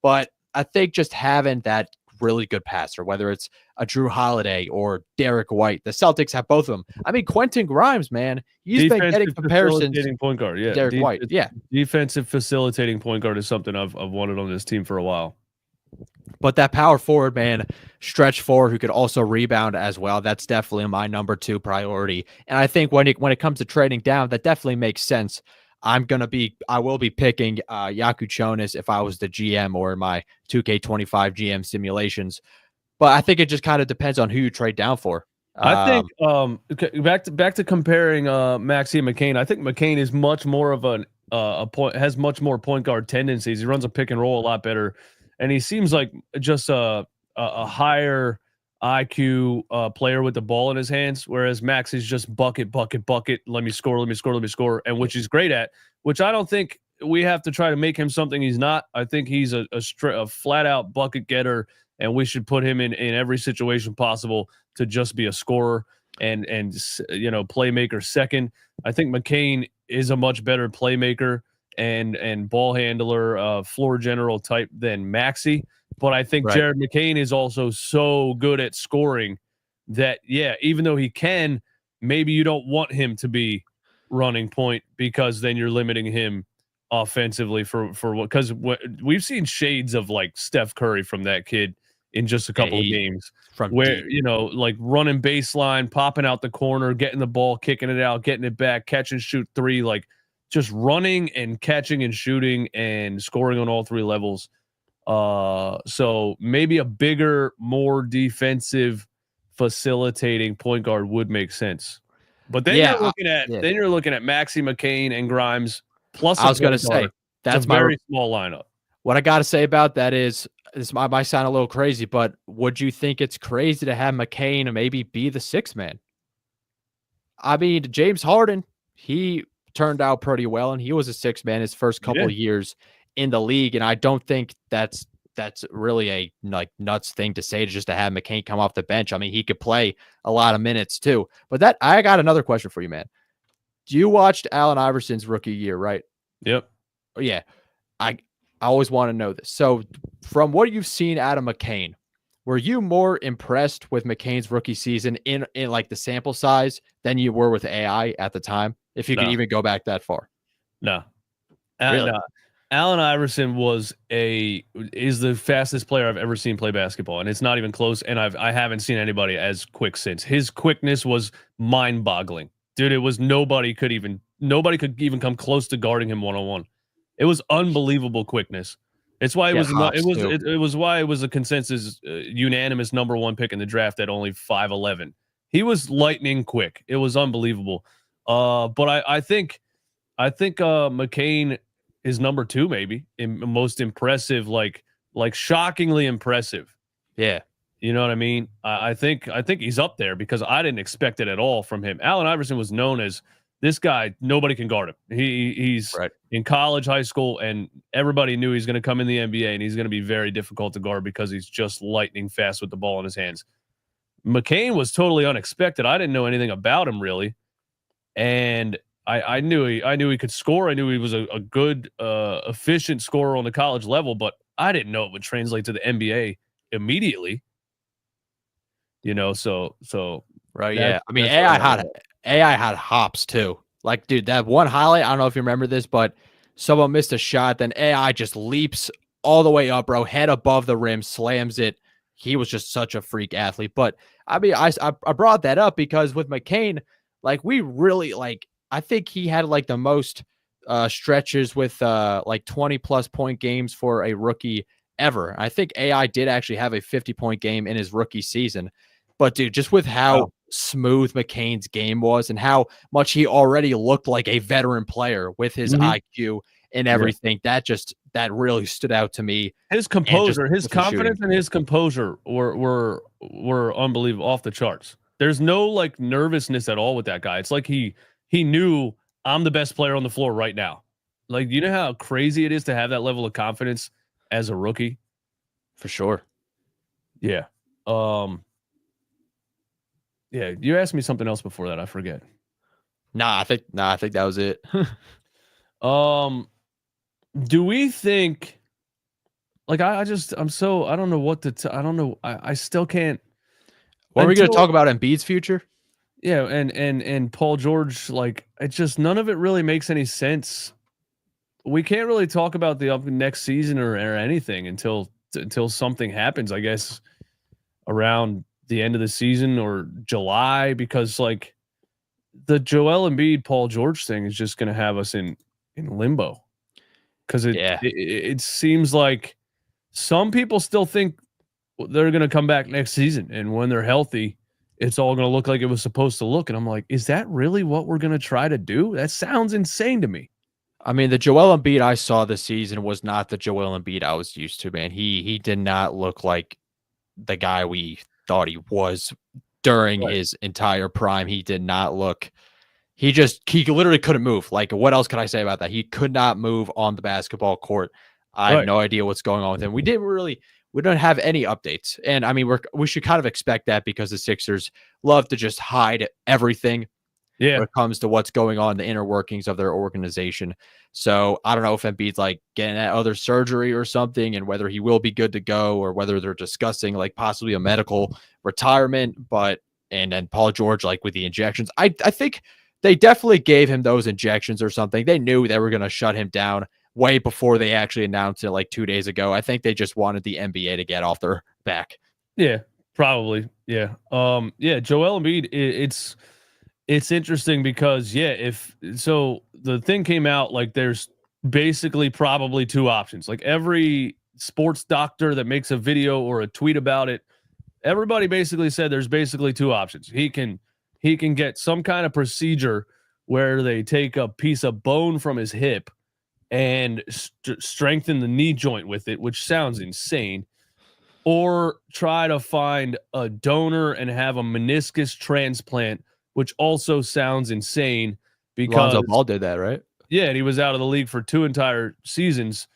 but I think just having that really good passer, whether it's a Drew Holiday or Derek White, the Celtics have both of them. I mean, Quentin Grimes, man, he's been getting comparisons. Point guard, yeah. Derek White, yeah. Defensive facilitating point guard is something I've wanted on this team for a while. But that power forward, man, stretch forward who could also rebound as well. That's definitely my number 2 priority. And I think when it comes to trading down, that definitely makes sense. I will be picking Yaku Chonis if I was the GM or in my 2K25 GM simulations. But I think it just kind of depends on who you trade down for. I think back to comparing Maxey and McCain. I think McCain is much more of has much more point guard tendencies. He runs a pick and roll a lot better, and he seems like just a higher IQ player with the ball in his hands, whereas Max is just bucket. Let me score, and which he's great at. Which I don't think we have to try to make him something he's not. I think he's a flat out bucket getter, and we should put him in every situation possible to just be a scorer and playmaker second. I think McCain is a much better playmaker and ball handler, floor general type than Maxey. But I think Jared McCain is also so good at scoring that, even though he can, maybe you don't want him to be running point because then you're limiting him offensively for what, because we've seen shades of like Steph Curry from that kid in just a couple of games where, like running baseline, popping out the corner, getting the ball, kicking it out, getting it back, catch and shoot 3, like just running and catching and shooting and scoring on all 3 levels. So maybe a bigger, more defensive facilitating point guard would make sense. But then you're looking at Maxey, McCain, and Grimes plus. I was going to say that's a very small lineup. What I got to say about that is this might sound a little crazy, but would you think it's crazy to have McCain maybe be the 6th man? I mean, James Harden, he turned out pretty well, and he was a 6th man his first couple of years in the league, and I don't think that's really a nuts thing to say, just to have McCain come off the bench. I mean, he could play a lot of minutes too. But I got another question for you, man. You watched Allen Iverson's rookie year, right? Yep. Yeah. I always want to know this. So from what you've seen out of McCain, were you more impressed with McCain's rookie season in like the sample size than you were with AI at the time? If you could even go back that far. No. Really? Allen Iverson is the fastest player I've ever seen play basketball, and it's not even close. And I haven't seen anybody as quick since. His quickness was mind-boggling, dude. It was nobody could even come close to guarding him one-on-one. It was unbelievable quickness. It's why it was why it was a consensus unanimous number 1 pick in the draft at only 5'11". He was lightning quick. It was unbelievable. But I think McCain is number 2, maybe in most impressive, like shockingly impressive. Yeah. You know what I mean? I think he's up there because I didn't expect it at all from him. Allen Iverson was known as this guy, nobody can guard him. He's in college, high school, and everybody knew he's going to come in the NBA and he's going to be very difficult to guard because he's just lightning fast with the ball in his hands. McCain was totally unexpected. I didn't know anything about him really. And I knew he could score. I knew he was a good, efficient scorer on the college level, but I didn't know it would translate to the NBA immediately. So right, yeah. I mean, AI had hops too. Like, dude, that one highlight, I don't know if you remember this, but someone missed a shot, then AI just leaps all the way up, bro, head above the rim, slams it. He was just such a freak athlete. But I mean, I brought that up because with McCain, like, we really I think he had like the most stretches with like 20+ point games for a rookie ever. I think AI did actually have a 50-point game in his rookie season. But dude, just with how smooth McCain's game was and how much he already looked like a veteran player with his IQ and everything, that really stood out to me. His composure, his confidence, and his composure were unbelievable, off the charts. There's no like nervousness at all with that guy. It's like he knew I'm the best player on the floor right now. Like, you know how crazy it is to have that level of confidence as a rookie? For sure. Yeah. Yeah, you asked me something else before that. I forget. I think that was it. Do we think like I'm so I don't know what to I don't know. I still can't. What are we going to Until- talk about Embiid's future? Yeah, and Paul George, like, it just none of it really makes any sense. We can't really talk about the next season or anything until something happens, I guess, around the end of the season or July, because like the Joel Embiid Paul George thing is just going to have us in limbo, because it seems like some people still think they're going to come back next season, and when they're healthy, it's all going to look like it was supposed to look. And I'm like, is that really what we're going to try to do? That sounds insane to me. I mean, the Joel Embiid I saw this season was not the Joel Embiid I was used to, man. He did not look like the guy we thought he was during his entire prime. He did not look. He literally couldn't move. Like, what else can I say about that? He could not move on the basketball court. I have no idea what's going on with him. We don't have any updates. And I mean, we should kind of expect that, because the Sixers love to just hide everything when it comes to what's going on in the inner workings of their organization. So I don't know if Embiid's like getting that other surgery or something, and whether he will be good to go, or whether they're discussing like possibly a medical retirement. And then Paul George, like with the injections, I think they definitely gave him those injections or something. They knew they were going to shut him down way before they actually announced it like 2 days ago. I think they just wanted the NBA to get off their back. Yeah, probably. Yeah. Yeah, Joel Embiid, it's interesting because if so the thing came out, like, there's basically probably two options. Like, every sports doctor that makes a video or a tweet about it, everybody basically said there's basically two options. He can get some kind of procedure where they take a piece of bone from his hip and strengthen the knee joint with it, which sounds insane, or try to find a donor and have a meniscus transplant, which also sounds insane, because Lonzo Ball did that, right? Yeah, and he was out of the league for 2 entire seasons,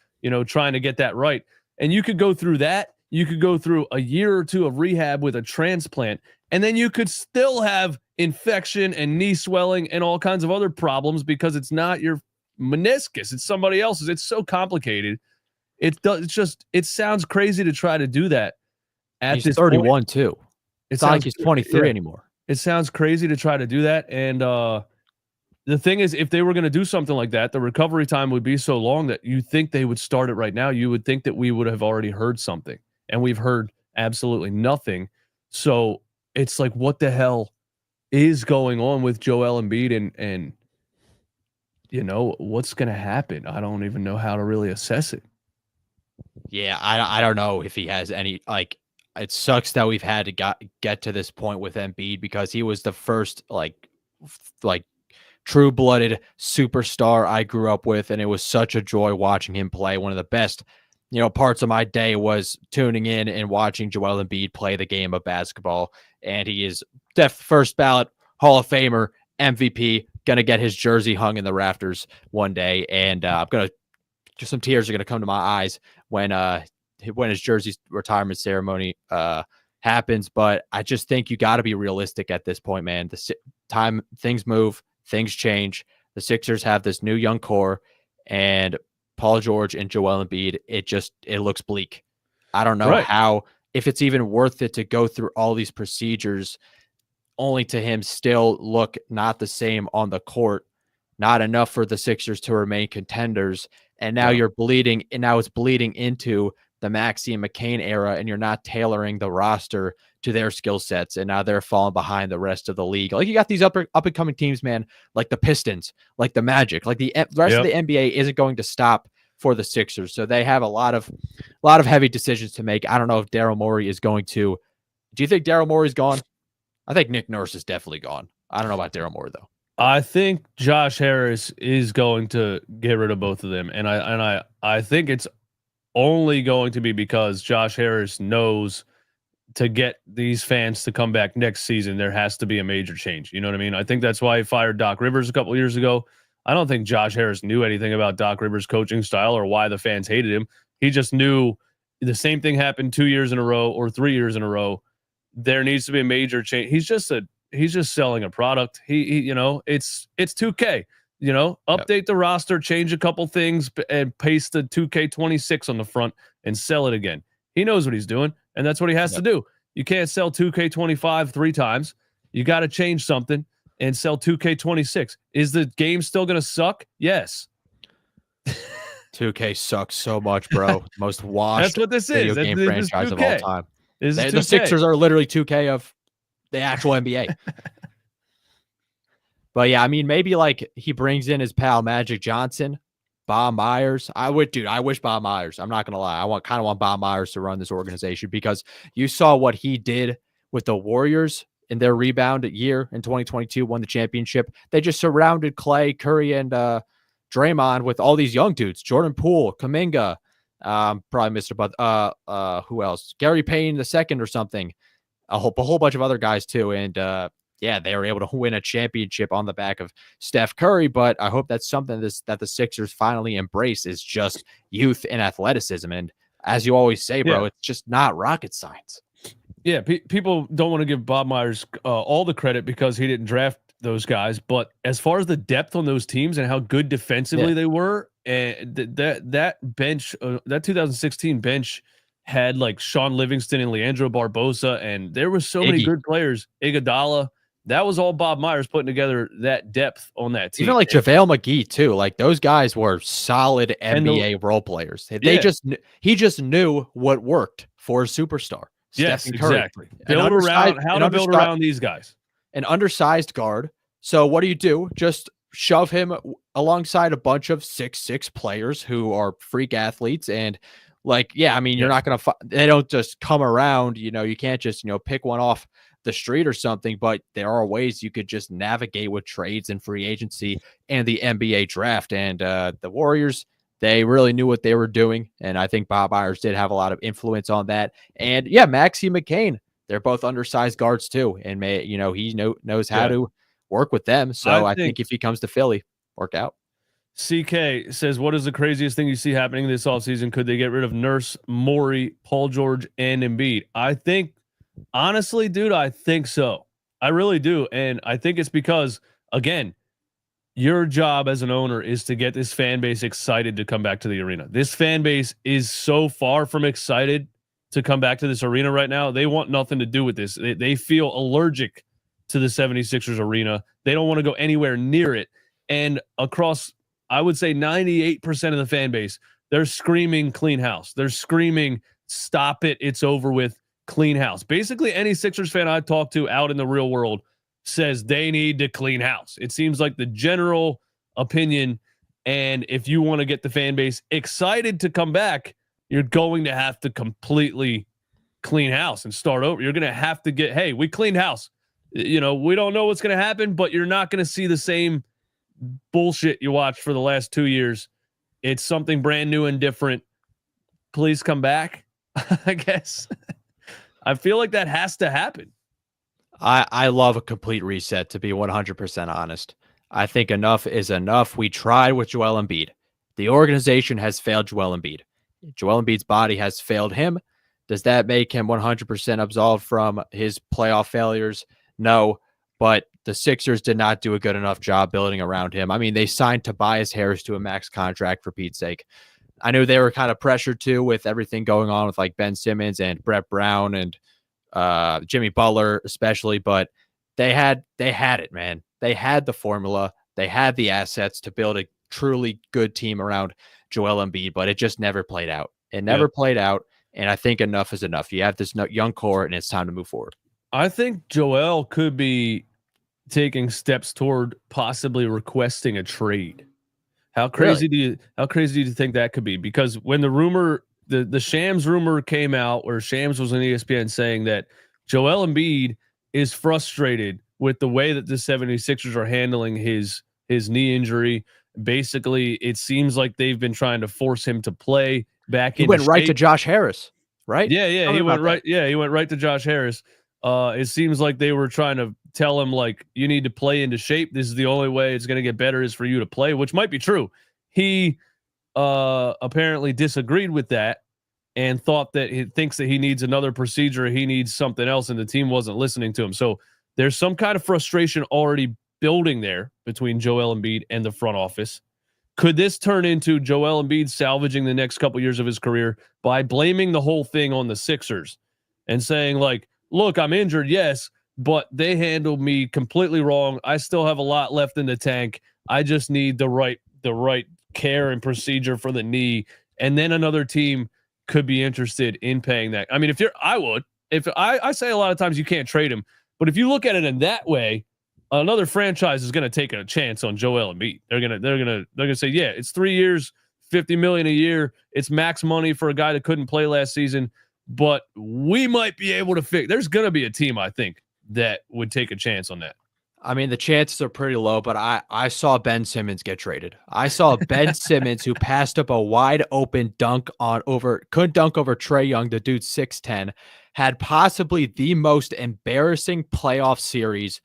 trying to get that right. And you could go through that. You could go through a year or two of rehab with a transplant, and then you could still have infection and knee swelling and all kinds of other problems, because it's not your meniscus, it's somebody else's. It's so complicated. It sounds crazy to try to do that at He's this 31 point. too. It's not like he's 23 anymore. It sounds crazy to try to do that. And the thing is, if they were going to do something like that, the recovery time would be so long that you think they would start it right now. You would think that we would have already heard something, and we've heard absolutely nothing. So it's like, what the hell is going on with Joel Embiid, and what's going to happen? I don't even know how to really assess it. Yeah, I don't know if he has any, like, it sucks that we've had to get to this point with Embiid, because he was the first like true-blooded superstar I grew up with, and it was such a joy watching him play. One of the best, parts of my day was tuning in and watching Joel Embiid play the game of basketball. And he is first ballot Hall of Famer, MVP, gonna get his jersey hung in the rafters one day, and some tears are gonna come to my eyes when his jersey retirement ceremony happens. But I just think you got to be realistic at this point, man. Things move, things change. The Sixers have this new young core, and Paul George and Joel Embiid, it looks bleak. I don't know if it's even worth it to go through all these procedures only to him still look not the same on the court, not enough for the Sixers to remain contenders. And now it's bleeding into the Maxey and McCain era, and you're not tailoring the roster to their skill sets, and now they're falling behind the rest of the league. Like, you got these up and coming teams, man, like the Pistons, like the Magic, like the rest of the NBA isn't going to stop for the Sixers. So they have a lot of heavy decisions to make. I don't know if Daryl Morey is going to. Do you think Daryl Morey's gone? I think Nick Nurse is definitely gone. I don't know about Daryl Morey though. I think Josh Harris is going to get rid of both of them, and I think it's only going to be because Josh Harris knows to get these fans to come back next season, there has to be a major change. You know what I mean? I think that's why he fired Doc Rivers a couple of years ago. I don't think Josh Harris knew anything about Doc Rivers' coaching style or why the fans hated him. He just knew the same thing happened 2 years in a row or 3 years in a row. There needs to be a major change. He's just selling a product. He it's 2K. Update the roster, change a couple things, and paste the 2K26 on the front and sell it again. He knows what he's doing, and that's what he has to do. You can't sell 2K25 3 times. You got to change something and sell 2K26. Is the game still going to suck? Yes. 2K sucks so much, bro. Most washed That's what this is. video game franchise of all time. The 2K. Sixers are literally 2K of the actual NBA. But yeah, I mean, maybe like he brings in his pal Magic Johnson, Bob Myers. I wish Bob Myers. I'm not gonna lie. I kind of want Bob Myers to run this organization because you saw what he did with the Warriors in their rebound year in 2022, won the championship. They just surrounded Clay, Curry, and Draymond with all these young dudes. Jordan Poole, Kuminga, probably missed a but who else? Gary Payne II or something. A whole bunch of other guys too. And yeah, they were able to win a championship on the back of Steph Curry. But I hope that's something that the Sixers finally embrace is just youth and athleticism. And as you always say, bro, it's just not rocket science. Yeah, people don't want to give Bob Myers all the credit because he didn't draft those guys. But as far as the depth on those teams and how good defensively they were, and that bench, that 2016 bench had like Sean Livingston and Leandro Barbosa, and there were so many good players. Iguodala. That was all Bob Myers putting together that depth on that team. Even like JaVale McGee too. Like those guys were solid NBA role players. He just knew what worked for a superstar. Yes, Stephen Curry. Exactly. Build around these guys. An undersized guard. So what do? Just shove him alongside a bunch of 6'6" players who are freak athletes. And like, yeah, I mean, you're not going to, they don't just come around, you can't just, pick one off the street or something, but there are ways you could just navigate with trades and free agency and the NBA draft. And the Warriors, they really knew what they were doing. And I think Bob Myers did have a lot of influence on that. And yeah, Maxey McCain, they're both undersized guards too. And he knows how to work with them. So I think if he comes to Philly, work out. CK says, what is the craziest thing you see happening this offseason? Could they get rid of Nurse, Morey, Paul George, and Embiid? I think, honestly, dude, I think so. I really do. And I think it's because, again, your job as an owner is to get this fan base excited to come back to the arena. This fan base is so far from excited to come back to this arena right now. They want nothing to do with this. They feel allergic to the 76ers arena. They don't want to go anywhere near it. And across, I would say 98% of the fan base, they're screaming clean house. They're screaming, stop it. It's over with. Clean house. Basically, any Sixers fan I talk to out in the real world says they need to clean house. It seems like the general opinion. And if you want to get the fan base excited to come back, you're going to have to completely clean house and start over. You're going to have to get, hey, we cleaned house. We don't know what's going to happen, but you're not going to see the same bullshit you watched for the last 2 years. It's something brand new and different. Please come back, I guess. I feel like that has to happen. I love a complete reset, to be 100% honest. I think enough is enough. We tried with Joel Embiid. The organization has failed Joel Embiid. Joel Embiid's body has failed him. Does that make him 100% absolved from his playoff failures? No, but the Sixers did not do a good enough job building around him. I mean, they signed Tobias Harris to a max contract, for Pete's sake. I knew they were kind of pressured too with everything going on with like Ben Simmons and Brett Brown and Jimmy Butler especially, but they had it, man. They had the formula. They had the assets to build a truly good team around Joel Embiid, but it just never played out. It never played out, and I think enough is enough. You have this young core, and it's time to move forward. I think Joel could be taking steps toward possibly requesting a trade. How crazy do you think that could be? Because when the rumor, the Shams rumor came out, where Shams was on ESPN saying that Joel Embiid is frustrated with the way that the 76ers are handling his knee injury. Basically, it seems like they've been trying to force him to play back in. He went right to Josh Harris, right? Yeah, he went right. Yeah, he went right to Josh Harris. It seems like they were trying to tell him like, you need to play into shape. This is the only way it's going to get better is for you to play, which might be true. He apparently disagreed with that and thought that he thinks that he needs another procedure. He needs something else, and the team wasn't listening to him. So there's some kind of frustration already building there between Joel Embiid and the front office. Could this turn into Joel Embiid salvaging the next couple years of his career by blaming the whole thing on the Sixers and saying like, look, I'm injured, yes, but they handled me completely wrong. I still have a lot left in the tank. I just need the right care and procedure for the knee. And then another team could be interested in paying that. I mean, I say a lot of times you can't trade him, but if you look at it in that way, another franchise is going to take a chance on Joel Embiid. They're gonna say, yeah, it's 3 years, $50 million a year. It's max money for a guy that couldn't play last season, but we might be able to fix. There's going to be a team, I think, that would take a chance on that. I mean, the chances are pretty low, but I saw Ben Simmons get traded. I saw Ben Simmons who passed up a wide open dunk couldn't dunk over Trae Young. The dude's 6'10", had possibly the most embarrassing playoff series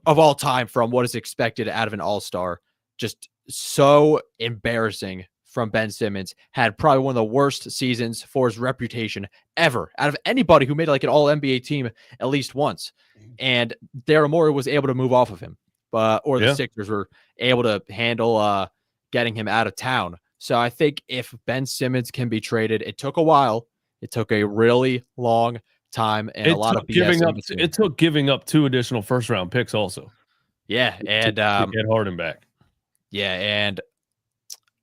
of all time from what is expected out of an all-star. Just so embarrassing from Ben Simmons. Had probably one of the worst seasons for his reputation ever out of anybody who made like an all-NBA team at least once. And Daryl Morey was able to move off of him, the Sixers were able to handle getting him out of town. So I think if Ben Simmons can be traded, it took a while. It took a really long time and a lot of BS. It took giving up 2 additional first-round picks also. Yeah, and to get Harden back. Yeah, and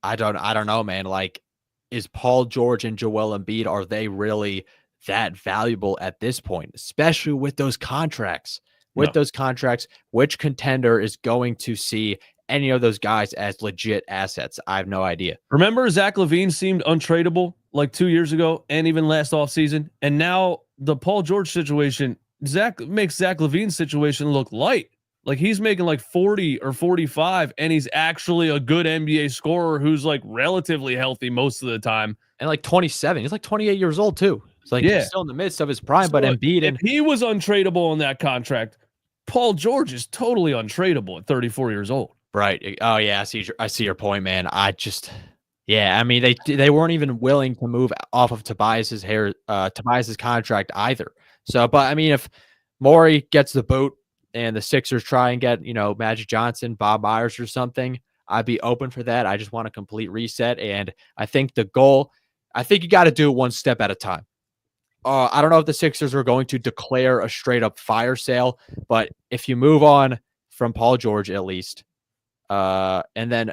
I don't know, man. Like, is Paul George and Joel Embiid, are they really that valuable at this point, especially with those contracts? Which contender is going to see any of those guys as legit assets? I have no idea. Remember, Zach LaVine seemed untradeable like 2 years ago and even last offseason. And now the Paul George situation, makes Zach LaVine's situation look light. Like he's making like 40 or 45, and he's actually a good NBA scorer who's like relatively healthy most of the time. And like 27. He's like 28 years old too. It's like he's still in the midst of his prime, but Embiid, if he was untradeable on that contract, Paul George is totally untradeable at 34 years old. Right. Oh yeah, I see your point, man. I mean, they weren't even willing to move off of Tobias's contract either. So, but I mean, if Morey gets the boot and the Sixers try and get, Magic Johnson, Bob Myers or something, I'd be open for that. I just want a complete reset. And I think you got to do it one step at a time. I don't know if the Sixers are going to declare a straight up fire sale, but if you move on from Paul George, at least, and then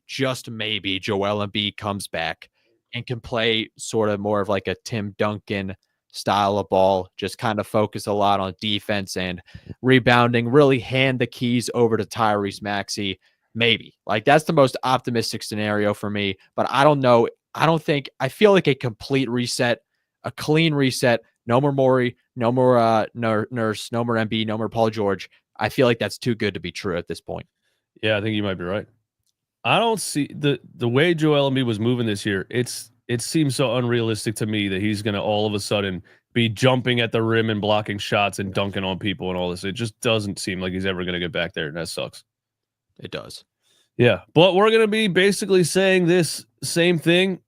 just maybe Joel Embiid comes back and can play sort of more of like a Tim Duncan style of ball, just kind of focus a lot on defense and rebounding, really hand the keys over to Tyrese Maxey. Maybe like that's the most optimistic scenario for me, but I don't know. I feel like a complete reset, a clean reset, no more Morey, no more Nurse, no more Embiid, no more Paul George. I feel like that's too good to be true at this point. Yeah, I think you might be right. I don't see the way Joel Embiid was moving this year. It seems so unrealistic to me that he's going to all of a sudden be jumping at the rim and blocking shots and dunking on people and all this. It just doesn't seem like he's ever going to get back there, and that sucks. It does. Yeah, but we're going to be basically saying this same thing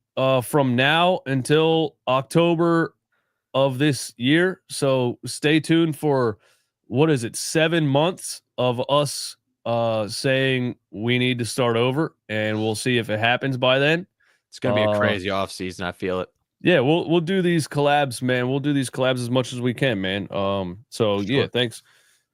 from now until October of this year. So stay tuned for, 7 months of us saying we need to start over, and we'll see if it happens by then. It's going to be a crazy offseason. I feel it. Yeah, we'll do these collabs, man. We'll do these collabs as much as we can, man. Yeah,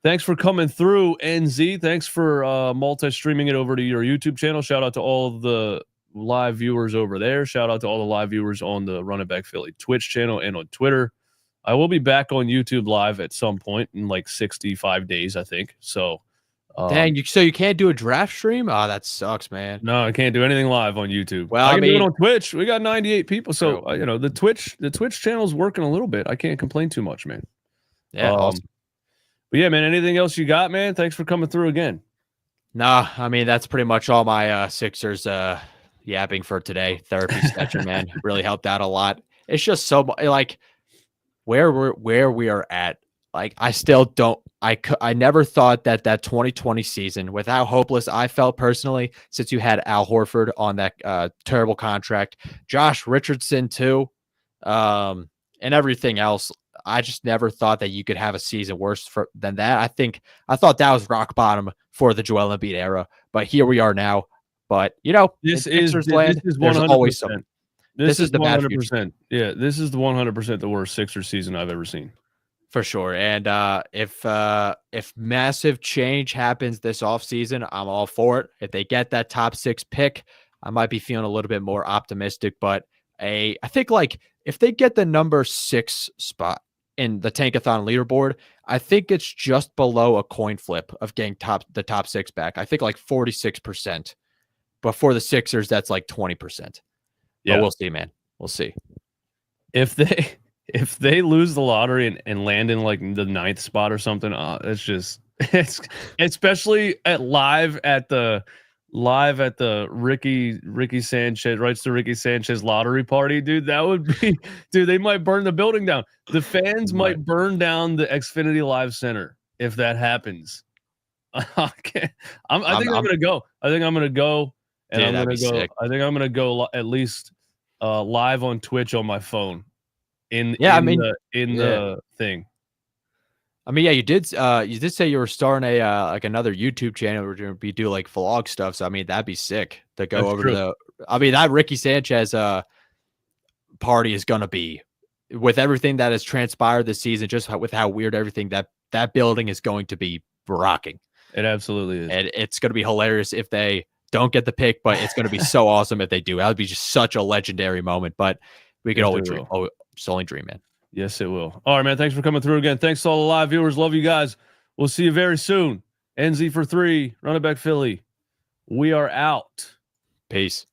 thanks for coming through, NZ. Thanks for multi-streaming it over to your YouTube channel. Shout out to all of the live viewers over there. Shout out to all the live viewers on the Run It Back Philly Twitch channel and on Twitter. I will be back on YouTube live at some point in like 65 days, I think. So dang, so you can't do a draft stream? Oh, that sucks, man. No, I can't do anything live on YouTube. Well, I can do it on Twitch. We got 98 people, so the Twitch channel is working a little bit. I can't complain too much, man. Yeah, awesome. But yeah, man. Anything else you got, man? Thanks for coming through again. Nah, I mean that's pretty much all my Sixers yapping for today. Therapy session, man, really helped out a lot. It's just so like where we are at. like I still don't. I never thought that 2020 season, with how hopeless I felt personally, since you had Al Horford on that terrible contract, Josh Richardson too, and everything else. I just never thought that you could have a season worse than that. I thought that was rock bottom for the Joel Embiid era, but here we are now. But this in is Sixers land, this is there's 100%. always some. This is the bad 100%. Yeah, this is the 100% the worst Sixers season I've ever seen. For sure. And if massive change happens this offseason, I'm all for it. If they get that top 6 pick, I might be feeling a little bit more optimistic. But I think like if they get the number 6 spot in the Tankathon leaderboard, I think it's just below a coin flip of getting the top 6 back. I think like 46%. But for the Sixers, that's like 20%. Yeah, but we'll see, man. We'll see. If they lose the lottery and land in like the 9th spot or something, it's especially live at the Ricky Sanchez, rights to Ricky Sanchez lottery party, dude. That would be, dude. They might burn the building down. The fans might burn down the Xfinity Live Center if that happens. I think I'm gonna go. I think I'm gonna go, and I'm gonna go. Sick. I think I'm gonna go at least live on Twitch on my phone. In the thing. I mean, yeah, you did say you were starting a like another YouTube channel where you're gonna do like vlog stuff. So I mean, that'd be sick to go over to that Ricky Sanchez party is gonna be, with everything that has transpired this season, just with how weird everything that building is going to be rocking. It absolutely is. And it's gonna be hilarious if they don't get the pick, but it's gonna be so awesome if they do. That would be just such a legendary moment. But we could always dream. Just only dream, man. Yes, it will. All right, man. Thanks for coming through again. Thanks to all the live viewers. Love you guys. We'll see you very soon. NZ for 3, Run It Back Philly. We are out. Peace.